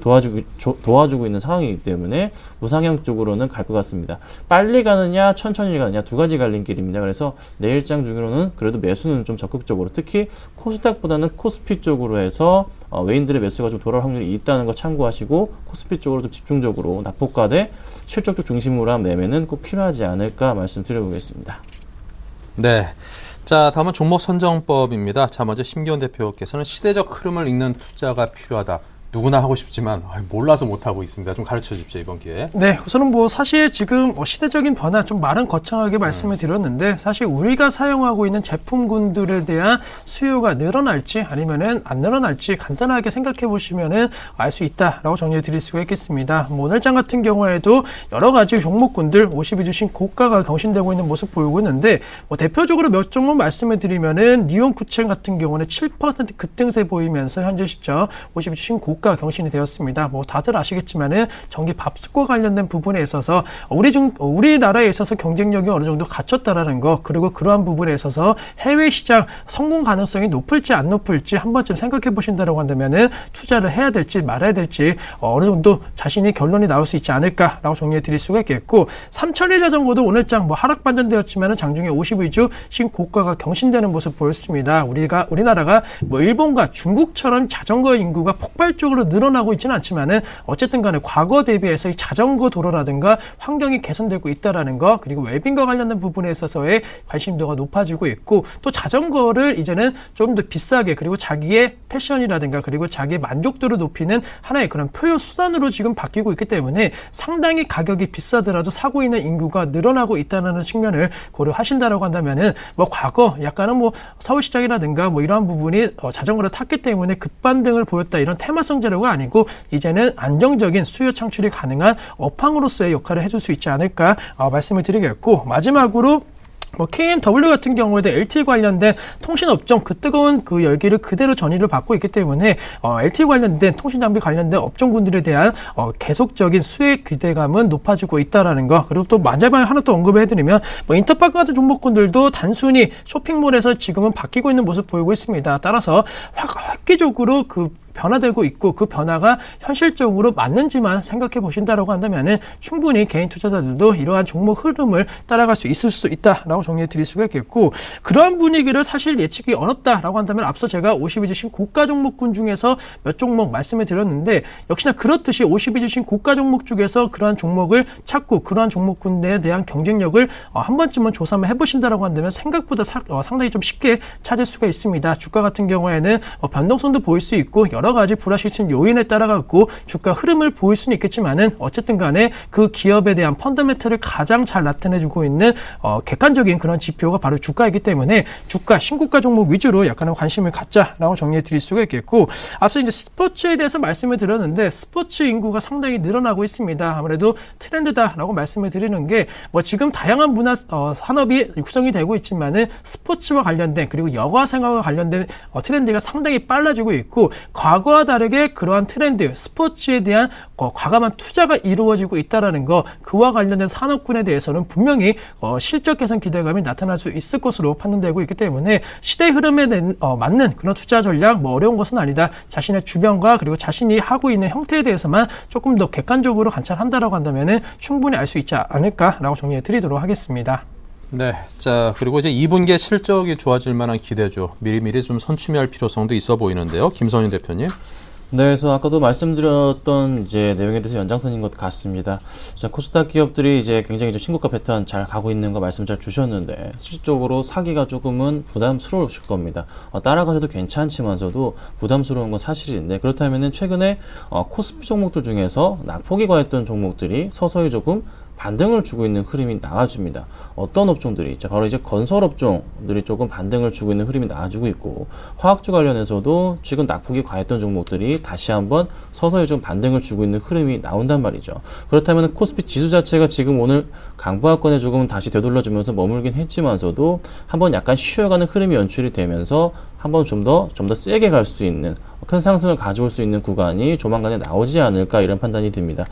도와주고 있는 상황이기 때문에 우상향 쪽으로는 갈 것 같습니다. 빨리 가느냐 천천히 가느냐 두 가지 갈림길입니다. 그래서 내일장 중으로는 그래도 매수는 좀 적극적으로, 특히 코스닥보다는 코스피 쪽으로 해서 외인들의 매수가 좀 돌아올 확률이 있다는 거 참고하시고, 코스피 쪽으로 좀 집중적으로 낙폭과대 실적 쪽 중심으로 한 매매는 꼭 필요하지 않을까 말씀드려보겠습니다. 네. 자, 다음은 종목 선정법입니다. 자, 먼저 심기원 대표께서는 시대적 흐름을 읽는 투자가 필요하다. 누구나 하고 싶지만 몰라서 못하고 있습니다. 좀 가르쳐 주십시오, 이번 기회에. 네, 우선은 사실 지금 시대적인 변화, 좀 말은 거창하게 말씀을 드렸는데, 사실 우리가 사용하고 있는 제품군들에 대한 수요가 늘어날지 아니면은 안 늘어날지 간단하게 생각해 보시면은 알 수 있다라고 정리해 드릴 수가 있겠습니다. 오늘장 같은 경우에도 여러 가지 종목군들 52주 신고가가 경신되고 있는 모습 보이고 있는데, 대표적으로 몇 종목 말씀을 드리면은 니온쿠첸 같은 경우는 7% 급등세 보이면서 현재 시점 52주 신고가 경신이 되었습니다. 다들 아시겠지만은 전기 밥솥과 관련된 부분에 있어서 우리나라에 있어서 경쟁력이 어느 정도 갖췄다라는 거, 그리고 그러한 부분에 있어서 해외 시장 성공 가능성이 높을지 안 높을지 한 번쯤 생각해 보신다라고 한다면은 투자를 해야 될지 말아야 될지 어느 정도 자신이 결론이 나올 수 있지 않을까라고 정리해 드릴 수가 있겠고, 3,000일자 정도도 오늘장 하락 반전되었지만은 장중에 52주 신고가가 경신되는 모습 보였습니다. 우리나라가 일본과 중국처럼 자전거 인구가 폭발적으로 늘어나고 있지는 않지만은 어쨌든 간에 과거 대비해서 이 자전거 도로라든가 환경이 개선되고 있다라는 거, 그리고 웰빙과 관련된 부분에 있어서의 관심도가 높아지고 있고, 또 자전거를 이제는 좀 더 비싸게, 그리고 자기의 패션이라든가 그리고 자기의 만족도를 높이는 하나의 그런 표현 수단으로 지금 바뀌고 있기 때문에 상당히 가격이 비싸더라도 사고 있는 인구가 늘어나고 있다는 측면을 고려하신다라고 한다면은 과거 약간은 서울시장이라든가 이러한 부분이 자전거를 탔기 때문에 급반등을 보였다, 이런 테마성 자료가 아니고 이제는 안정적인 수요 창출이 가능한 업황으로서의 역할을 해줄 수 있지 않을까 말씀을 드리겠고, 마지막으로 KMW 같은 경우에도 LTE 관련된 통신업종 그 뜨거운 그 열기를 그대로 전이를 받고 있기 때문에 LTE 관련된 통신장비 관련된 업종군들에 대한 계속적인 수익 기대감은 높아지고 있다라는 거, 그리고 또 마지막에 하나 또 언급을 해드리면 인터파크 같은 종목군들도 단순히 쇼핑몰에서 지금은 바뀌고 있는 모습 보이고 있습니다. 따라서 획기적으로 변화되고 있고, 그 변화가 현실적으로 맞는지만 생각해 보신다라고 한다면은 충분히 개인 투자자들도 이러한 종목 흐름을 따라갈 수 있을 수 있다라고 정리해 드릴 수가 있겠고, 그러한 분위기를 사실 예측이 어렵다라고 한다면 앞서 제가 52주 신고가 종목군 중에서 몇 종목 말씀을 드렸는데, 역시나 그렇듯이 52주 신고가 종목 중에서 그러한 종목을 찾고 그러한 종목군에 대한 경쟁력을 한 번쯤은 조사 한번 해보신다라고 한다면 생각보다 상당히 좀 쉽게 찾을 수가 있습니다. 주가 같은 경우에는 변동성도 보일 수 있고 여러 여러 가지 불확실성 요인에 따라 갖고 주가 흐름을 보일 수는 있겠지만은 어쨌든 간에 그 기업에 대한 펀더멘털을 가장 잘 나타내주고 있는 객관적인 그런 지표가 바로 주가이기 때문에 주가, 신고가 종목 위주로 약간의 관심을 갖자라고 정리해 드릴 수가 있겠고, 앞서 이제 스포츠에 대해서 말씀을 드렸는데 스포츠 인구가 상당히 늘어나고 있습니다. 아무래도 트렌드다라고 말씀을 드리는 게 뭐 지금 다양한 문화 산업이 육성이 되고 있지만은 스포츠와 관련된 그리고 여가 생활과 관련된 트렌드가 상당히 빨라지고 있고, 과거와 다르게 그러한 트렌드, 스포츠에 대한 과감한 투자가 이루어지고 있다라는 거, 그와 관련된 산업군에 대해서는 분명히 실적 개선 기대감이 나타날 수 있을 것으로 판단되고 있기 때문에 시대 흐름에 맞는 그런 투자 전략 뭐 어려운 것은 아니다. 자신의 주변과 그리고 자신이 하고 있는 형태에 대해서만 조금 더 객관적으로 관찰한다라고 한다면은 충분히 알 수 있지 않을까라고 정리해 드리도록 하겠습니다. 네. 자, 그리고 이제 2분기에 실적이 좋아질 만한 기대주 미리미리 좀 선취할 필요성도 있어 보이는데요. 김선윤 대표님. 네, 그래서 아까도 말씀드렸던 이제 내용에 대해서 연장선인 것 같습니다. 자, 코스닥 기업들이 이제 굉장히 좀 신고가 패턴 잘 가고 있는 거 말씀 잘 주셨는데, 실질적으로 사기가 조금은 부담스러우실 겁니다. 따라가셔도 괜찮지만서도 부담스러운 건 사실인데, 그렇다면은 최근에 코스피 종목들 중에서 낙폭이 과했던 종목들이 서서히 조금 반등을 주고 있는 흐름이 나와줍니다. 어떤 업종들이 있죠? 바로 이제 건설 업종들이 조금 반등을 주고 있는 흐름이 나와주고 있고, 화학주 관련해서도 지금 낙폭이 과했던 종목들이 다시 한번 서서히 좀 반등을 주고 있는 흐름이 나온단 말이죠. 그렇다면 코스피 지수 자체가 지금 오늘 강보합권에 조금 다시 되돌려주면서 머물긴 했지만서도 한번 약간 쉬어가는 흐름이 연출이 되면서 한번 좀 더 세게 갈 수 있는, 큰 상승을 가져올 수 있는 구간이 조만간에 나오지 않을까, 이런 판단이 듭니다.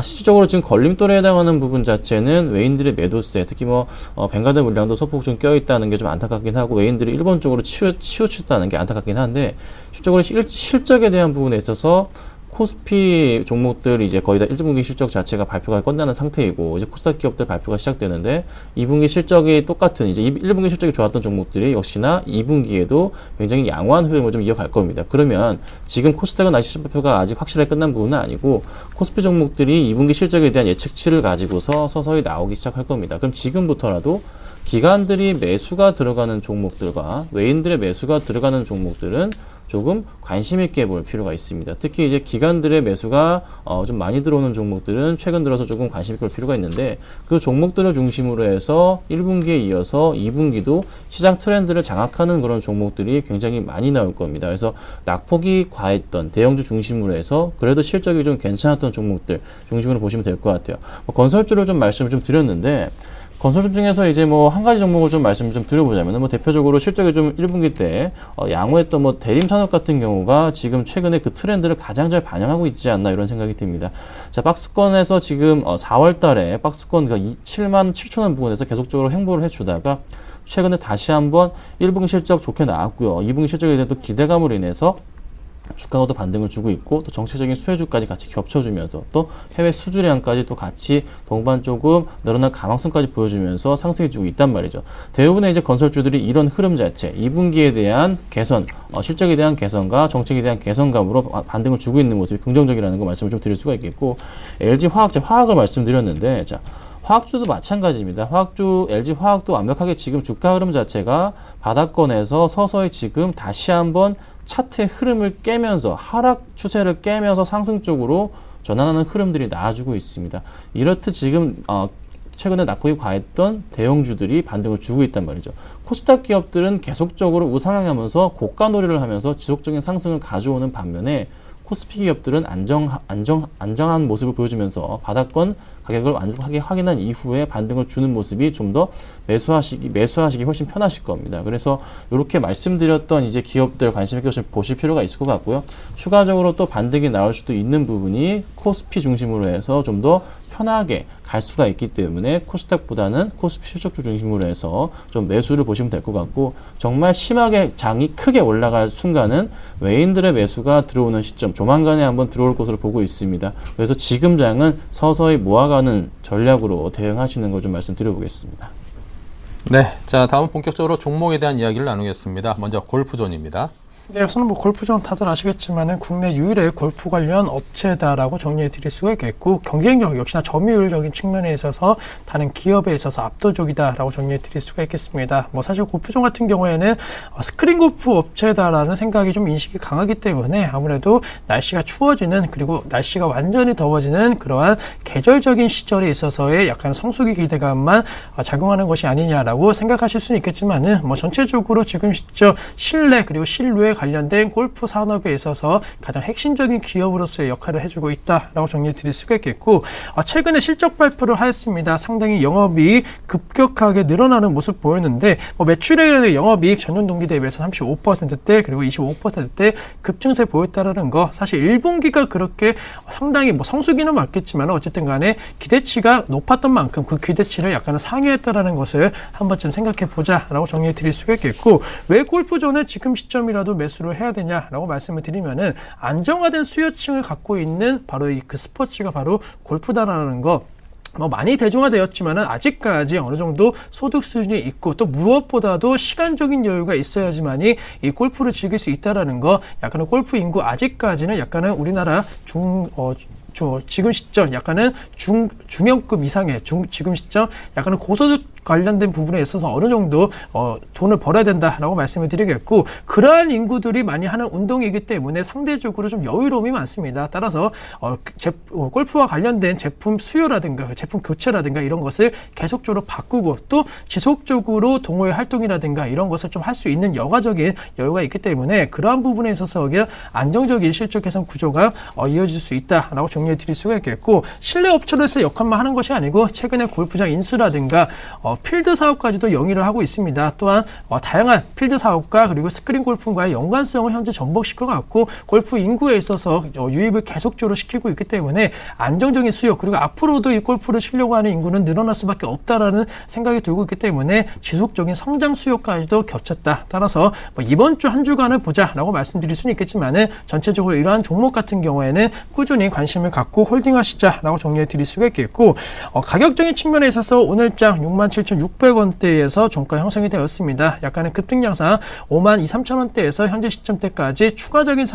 실질적으로 지금 걸림돌에 해당하는 부분 자체는 외인들의 매도세, 특히 벵가드 물량도 소폭 좀 껴있다는 게 좀 안타깝긴 하고, 외인들이 일본 쪽으로 치우쳤다는 게 안타깝긴 한데, 실질적으로 실적에 대한 부분에 있어서 코스피 종목들 이제 거의 다 1분기 실적 자체가 발표가 끝나는 상태이고, 이제 코스닥 기업들 발표가 시작되는데, 2분기 실적이 똑같은 이제 1분기 실적이 좋았던 종목들이 역시나 2분기에도 굉장히 양호한 흐름을 좀 이어갈 겁니다. 그러면 지금 코스닥은 아직 실적 발표가 아직 확실하게 끝난 부분은 아니고, 코스피 종목들이 2분기 실적에 대한 예측치를 가지고서 서서히 나오기 시작할 겁니다. 그럼 지금부터라도 기관들이 매수가 들어가는 종목들과 외인들의 매수가 들어가는 종목들은 조금 관심 있게 볼 필요가 있습니다. 특히 이제 기관들의 매수가 좀 많이 들어오는 종목들은 최근 들어서 조금 관심 있게 볼 필요가 있는데, 그 종목들을 중심으로 해서 1분기에 이어서 2분기도 시장 트렌드를 장악하는 그런 종목들이 굉장히 많이 나올 겁니다. 그래서 낙폭이 과했던 대형주 중심으로 해서 그래도 실적이 좀 괜찮았던 종목들 중심으로 보시면 될 것 같아요. 건설주를 좀 말씀을 좀 드렸는데, 건설주 중에서 이제 한 가지 종목을 좀 말씀을 좀 드려보자면, 대표적으로 실적이 좀 1분기 때, 양호했던 대림산업 같은 경우가 지금 최근에 그 트렌드를 가장 잘 반영하고 있지 않나, 이런 생각이 듭니다. 자, 박스권에서 지금 4월 달에 박스권 7만 7천 원 부근에서 계속적으로 횡보를 해주다가, 최근에 다시 한번 1분기 실적 좋게 나왔고요. 2분기 실적에 대한 또 기대감으로 인해서 주가가 또 반등을 주고 있고, 또 정체적인 수혜주까지 같이 겹쳐주면서 또 해외 수주량까지 또 같이 동반 조금 늘어날 가망성까지 보여주면서 상승해주고 있단 말이죠. 대부분의 이제 건설주들이 이런 흐름 자체, 2분기에 대한 개선, 실적에 대한 개선과 정책에 대한 개선감으로 반등을 주고 있는 모습이 긍정적이라는 거 말씀을 좀 드릴 수가 있겠고, LG 화학제 화학을 말씀드렸는데, 자, 화학주도 마찬가지입니다. LG 화학도 완벽하게 지금 주가 흐름 자체가 바닥권에서 서서히 지금 다시 한번 차트의 흐름을 깨면서, 하락 추세를 깨면서 상승 쪽으로 전환하는 흐름들이 나와주고 있습니다. 이렇듯 지금 최근에 낙폭이 과했던 대형주들이 반등을 주고 있단 말이죠. 코스닥 기업들은 계속적으로 우상향하면서 고가놀이를 하면서 지속적인 상승을 가져오는 반면에, 코스피 기업들은 안정한 모습을 보여주면서 바닥권 가격을 완벽하게 확인한 이후에 반등을 주는 모습이 좀 더 매수하시기 훨씬 편하실 겁니다. 그래서 이렇게 말씀드렸던 이제 기업들 관심 있게 보실 필요가 있을 것 같고요. 추가적으로 또 반등이 나올 수도 있는 부분이 코스피 중심으로 해서 좀 더 편하게 갈 수가 있기 때문에, 코스닥보다는 코스피 실적주 중심으로 해서 좀 매수를 보시면 될 것 같고, 정말 심하게 장이 크게 올라갈 순간은 외인들의 매수가 들어오는 시점, 조만간에 한번 들어올 것으로 보고 있습니다. 그래서 지금 장은 서서히 모아가는 전략으로 대응하시는 걸 좀 말씀드려보겠습니다. 네, 자, 다음은 본격적으로 종목에 대한 이야기를 나누겠습니다. 먼저 골프존입니다. 네, 우선 골프장 다들 아시겠지만은 국내 유일의 골프 관련 업체다라고 정리해 드릴 수가 있겠고, 경쟁력 역시나 점유율적인 측면에 있어서 다른 기업에 있어서 압도적이다라고 정리해 드릴 수가 있겠습니다. 사실 골프장 같은 경우에는 스크린 골프 업체다라는 생각이 좀 인식이 강하기 때문에 아무래도 날씨가 추워지는, 그리고 날씨가 완전히 더워지는 그러한 계절적인 시절에 있어서의 약간 성수기 기대감만 작용하는 것이 아니냐라고 생각하실 수는 있겠지만은 전체적으로 지금 시점 실내 그리고 실외 관련된 골프 산업에 있어서 가장 핵심적인 기업으로서의 역할을 해주고 있다라고 정리해 드릴 수가 있겠고, 최근에 실적 발표를 하였습니다. 상당히 영업이익 급격하게 늘어나는 모습 보였는데, 매출액의 영업이익 전년 동기 대비해서 35%대 그리고 25%대 급증세 보였다라는 거, 사실 1분기가 그렇게 상당히 성수기는 맞겠지만 어쨌든 간에 기대치가 높았던 만큼 그 기대치를 약간은 상회했다라는 것을 한 번쯤 생각해 보자라고 정리해 드릴 수가 있겠고, 왜 골프존을 지금 시점이라도 매수를 해야 되냐라고 말씀을 드리면은, 안정화된 수요층을 갖고 있는 바로 그 스포츠가 바로 골프다라는 거, 많이 대중화되었지만은 아직까지 어느 정도 소득 수준이 있고, 또 무엇보다도 시간적인 여유가 있어야지만이 이 골프를 즐길 수 있다라는 거, 약간은 골프 인구 아직까지는 약간은 우리나라 지금 시점 약간은 중형급 이상의 지금 시점 약간은 고소득 관련된 부분에 있어서 어느 정도 돈을 벌어야 된다라고 말씀을 드리겠고, 그러한 인구들이 많이 하는 운동이기 때문에 상대적으로 좀 여유로움이 많습니다. 따라서 골프와 관련된 제품 수요라든가 제품 교체라든가 이런 것을 계속적으로 바꾸고, 또 지속적으로 동호회 활동이라든가 이런 것을 좀 할 수 있는 여가적인 여유가 있기 때문에 그러한 부분에 있어서 안정적인 실적 개선 구조가 이어질 수 있다라고 정리해 드릴 수가 있겠고, 실내 업체로서의 역할만 하는 것이 아니고 최근에 골프장 인수라든가 필드 사업까지도 영위를 하고 있습니다. 또한 다양한 필드 사업과 그리고 스크린 골프와의 연관성을 현재 전복시켜갖고 골프 인구에 있어서 유입을 계속적으로 시키고 있기 때문에 안정적인 수요, 그리고 앞으로도 이 골프를 치려고 하는 인구는 늘어날 수밖에 없다라는 생각이 들고 있기 때문에 지속적인 성장 수요까지도 겹쳤다. 따라서 이번 주 한 주간을 보자라고 말씀드릴 수는 있겠지만은 전체적으로 이러한 종목 같은 경우에는 꾸준히 관심을 갖고 홀딩하시자라고 정리해 드릴 수가 있겠고, 가격적인 측면에 있어서 오늘장 67,600원대에서 종가 형성이 되었습니다. 약간의 급등 양상 52,000~53,000원대에서 현재 시점대까지 추가적인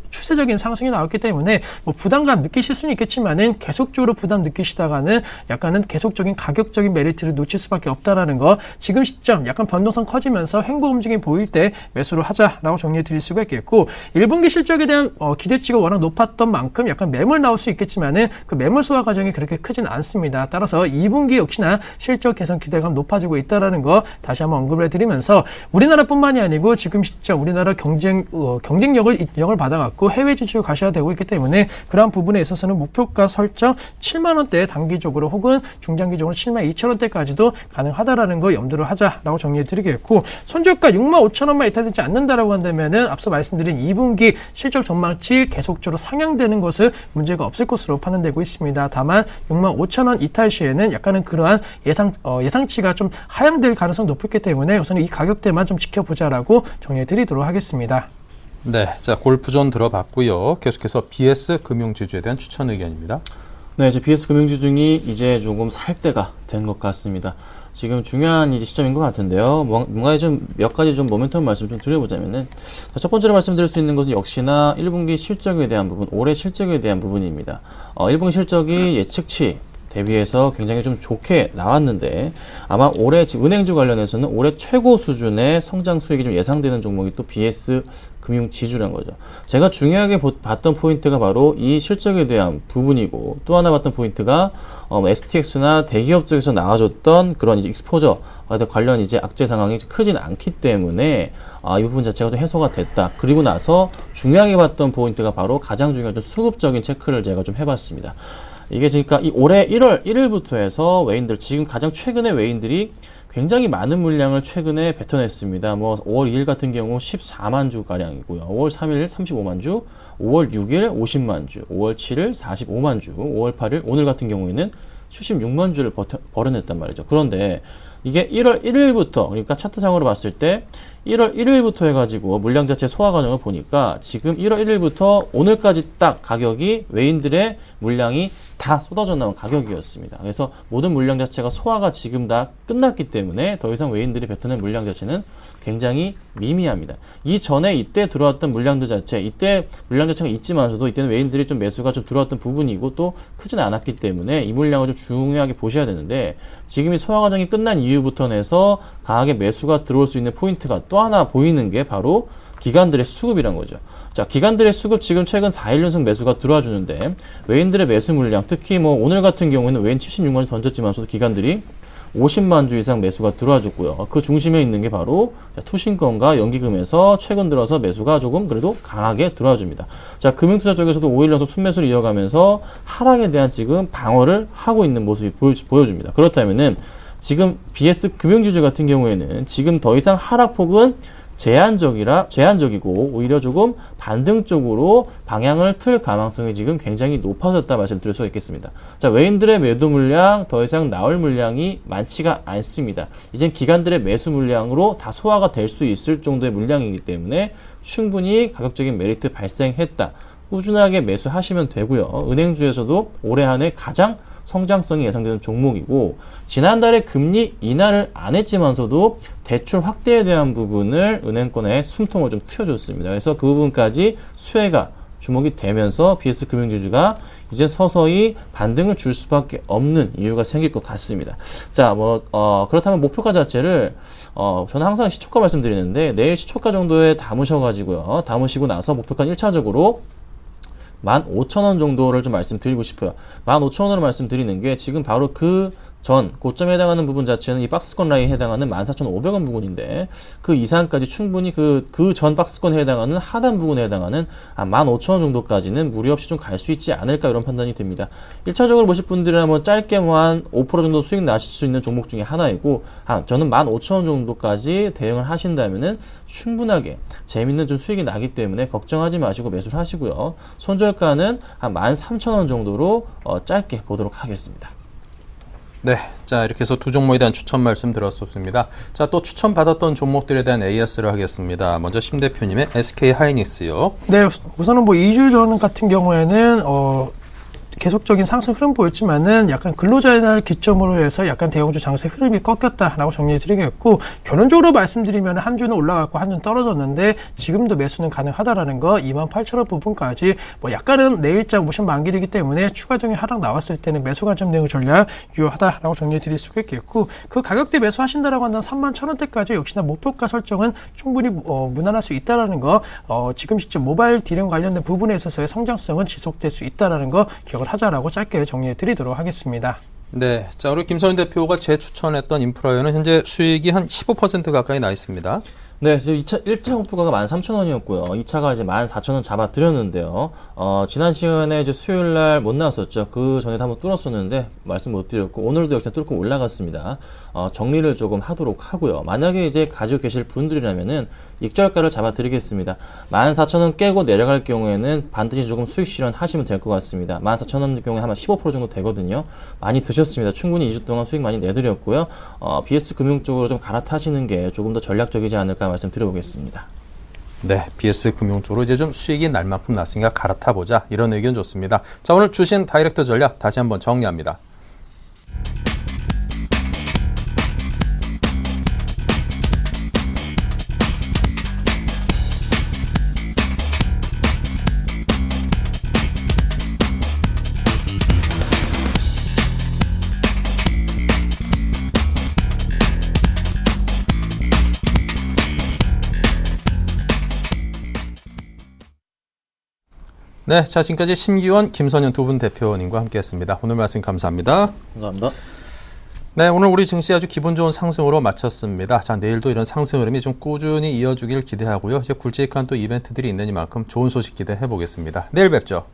추세적인 상승이 나왔기 때문에 부담감 느끼실 수는 있겠지만은 계속적으로 부담 느끼시다가는 약간은 계속적인 가격적인 메리트를 놓칠 수밖에 없다라는 거, 지금 시점 약간 변동성 커지면서 횡보 움직임이 보일 때 매수를 하자라고 정리해 드릴 수가 있겠고, 1분기 실적에 대한 기대치가 워낙 높았던 만큼 약간 매물 나올 수 있겠지만은 그 매물 소화 과정이 그렇게 크진 않습니다. 따라서 2분기 역시나 실적 개선 기대감 높아지고 있다라는 거 다시 한번 언급을 해드리면서, 우리나라뿐만이 아니고 지금 시점 우리나라 경쟁력을 인정을 받아갖고 해외 진출 가셔야 되고 있기 때문에 그러한 부분에 있어서는 목표가 설정 7만 원대 단기적으로 혹은 중장기적으로 72,000원대까지도 가능하다라는 거 염두를 하자라고 정리해 드리겠고, 손절가 65,000원만 이탈되지 않는다라고 한다면은 앞서 말씀드린 2분기 실적 전망치 계속적으로 상향되는 것은 문제가 없을 것으로 판단되고 있습니다. 다만 65,000원 이탈 시에는 약간은 그러한 예상치가 좀 하향될 가능성이 높기 때문에 우선 이 가격대만 좀 지켜보자라고 정리해 드리도록 하겠습니다. 네, 자 골프존 들어봤고요. 계속해서 BS 금융지주에 대한 추천 의견입니다. 네, 이제 BS 금융지중이 이제 조금 살 때가 된 것 같습니다. 지금 중요한 이제 시점인 것 같은데요. 뭔가 좀 몇 가지 좀 모멘텀 말씀 좀 드려보자면은, 첫 번째로 말씀드릴 수 있는 것은 역시나 1분기 실적에 대한 부분, 올해 실적에 대한 부분입니다. 1분기 실적이 예측치 대비해서 굉장히 좀 좋게 나왔는데, 아마 올해 은행주 관련해서는 올해 최고 수준의 성장 수익이 좀 예상되는 종목이 또 BS 금융지주라는 거죠. 제가 중요하게 봤던 포인트가 바로 이 실적에 대한 부분이고, 또 하나 봤던 포인트가 STX나 대기업 쪽에서 나와줬던 그런 이제 익스포저 관련 이제 악재 상황이 크진 않기 때문에 이 부분 자체가 좀 해소가 됐다. 그리고 나서 중요하게 봤던 포인트가 바로 가장 중요한 수급적인 체크를 제가 좀 해봤습니다. 이게 그러니까 이 올해 1월 1일부터 해서 외인들, 지금 가장 최근에 외인들이 굉장히 많은 물량을 최근에 뱉어냈습니다. 5월 2일 같은 경우 14만 주 가량이고요. 5월 3일 35만 주, 5월 6일 50만 주, 5월 7일 45만 주, 5월 8일 오늘 같은 경우에는 76만 주를 벌어냈단 말이죠. 그런데 이게 1월 1일부터 그러니까 차트상으로 봤을 때 1월 1일부터 해가지고 물량 자체 소화 과정을 보니까 지금 1월 1일부터 오늘까지 딱 가격이 외인들의 물량이 다 쏟아져 나온 가격이었습니다. 그래서 모든 물량 자체가 소화가 지금 다 끝났기 때문에 더 이상 외인들이 뱉어낸 물량 자체는 굉장히 미미합니다. 이전에 이때 들어왔던 물량들 자체, 이때 물량 자체가 있지만서도 이때는 외인들이 좀 매수가 좀 들어왔던 부분이고 또 크지는 않았기 때문에 이 물량을 좀 중요하게 보셔야 되는데 지금 이 소화 과정이 끝난 이후부터 내서 강하게 매수가 들어올 수 있는 포인트가 또 하나 보이는 게 바로 기관들의 수급이란 거죠. 자, 기관들의 수급 지금 최근 4일 연속 매수가 들어와 주는데 외인들의 매수 물량, 특히 뭐 오늘 같은 경우에는 외인 76만 주 던졌지만서도 기관들이 50만 주 이상 매수가 들어와 줬고요. 그 중심에 있는 게 바로 투신권과 연기금에서 최근 들어서 매수가 조금 그래도 강하게 들어와 줍니다. 자, 금융투자 쪽에서도 5일 연속 순매수를 이어가면서 하락에 대한 지금 방어를 하고 있는 모습이 보여줍니다. 그렇다면은 지금 BS 금융지주 같은 경우에는 지금 더 이상 하락폭은 제한적이고 오히려 조금 반등 쪽으로 방향을 틀 가능성이 지금 굉장히 높아졌다 말씀드릴 수가 있겠습니다. 자, 외인들의 매도 물량 더 이상 나올 물량이 많지가 않습니다. 이젠 기관들의 매수 물량으로 다 소화가 될 수 있을 정도의 물량이기 때문에 충분히 가격적인 메리트 발생했다. 꾸준하게 매수하시면 되고요. 은행주에서도 올해 한 해 가장 성장성이 예상되는 종목이고 지난달에 금리 인하를 안 했지만서도 대출 확대에 대한 부분을 은행권에 숨통을 좀 트여줬습니다. 그래서 그 부분까지 수혜가 주목이 되면서 BS 금융지주가 이제 서서히 반등을 줄 수밖에 없는 이유가 생길 것 같습니다. 자, 그렇다면 목표가 자체를 저는 항상 시초가 말씀드리는데 내일 시초가 정도에 담으셔가지고요. 담으시고 나서 목표가 1차적으로 15,000원 정도를 좀 말씀드리고 싶어요. 15,000원으로 말씀드리는 게 지금 바로 그 전 고점에 해당하는 부분 자체는 이 박스권 라인에 해당하는 14,500원 부분인데 그 이상까지 충분히 그 전 박스권에 해당하는 하단 부분에 해당하는 15,000원 정도까지는 무리 없이 좀 갈 수 있지 않을까 이런 판단이 듭니다. 1차적으로 보실 분들이라면 짧게 한 5% 정도 수익 나실 수 있는 종목 중에 하나이고 저는 15,000원 정도까지 대응을 하신다면은 충분하게 재밌는 좀 수익이 나기 때문에 걱정하지 마시고 매수를 하시고요. 손절가는 한 13,000원 정도로 짧게 보도록 하겠습니다. 네, 자 이렇게 해서 두 종목에 대한 추천 말씀 들었습니다. 자, 또 추천받았던 종목들에 대한 AS를 하겠습니다. 먼저 심 대표님의 SK하이닉스요. 네, 우선은 2주 전 같은 경우에는 계속적인 상승 흐름 보였지만은 약간 근로자의 기점으로 해서 약간 대형주 장세 흐름이 꺾였다라고 정리해 드리겠고, 결론적으로 말씀드리면 한 주는 올라갔고 한 주는 떨어졌는데 지금도 매수는 가능하다라는 거, 28,000원 부분까지 약간은 내일장 모션 만기이기 때문에 추가적인 하락 나왔을 때는 매수 관점 대응 전략 유효하다라고 정리해 드릴 수가 있겠고, 그 가격대 매수하신다라고 한다면 31,000원대까지 역시나 목표가 설정은 충분히 무난할 수 있다라는 거, 지금 시점 모바일 디램 관련된 부분에 있어서의 성장성은 지속될 수 있다라는 거 기억을 하자라고 짧게 정리해 드리도록 하겠습니다. 네, 자 우리 김선윤 대표가 재추천했던 인프라연은 현재 수익이 한 15% 가까이 나 있습니다. 네, 지금 1차 목표가가 13,000원이었고요. 2차가 이제 14,000원 잡아드렸는데요. 지난 시간에 이제 수요일 날 못 나왔었죠. 그 전에도 한번 뚫었었는데 말씀 못 드렸고, 오늘도 역시 뚫고 올라갔습니다. 정리를 조금 하도록 하고요. 만약에 이제 가지고 계실 분들이라면은 익절가를 잡아드리겠습니다. 14,000원 깨고 내려갈 경우에는 반드시 조금 수익 실현하시면 될 것 같습니다. 14,000원 경우에 아마 15% 정도 되거든요. 많이 드셨습니다. 충분히 2주 동안 수익 많이 내드렸고요. BS 금융 쪽으로 좀 갈아타시는 게 조금 더 전략적이지 않을까 말씀드려보겠습니다. 네, BS 금융 쪽으로 이제 좀 수익이 날 만큼 났으니까 갈아타보자, 이런 의견 좋습니다. 자, 오늘 주신 다이렉트 전략 다시 한번 정리합니다. 네, 자 지금까지 심기원, 김선현 두 분 대표님과 함께했습니다. 오늘 말씀 감사합니다. 감사합니다. 네, 오늘 우리 증시 아주 기분 좋은 상승으로 마쳤습니다. 자, 내일도 이런 상승 흐름이 좀 꾸준히 이어주길 기대하고요. 이제 굵직한 또 이벤트들이 있는 이만큼 좋은 소식 기대해 보겠습니다. 내일 뵙죠.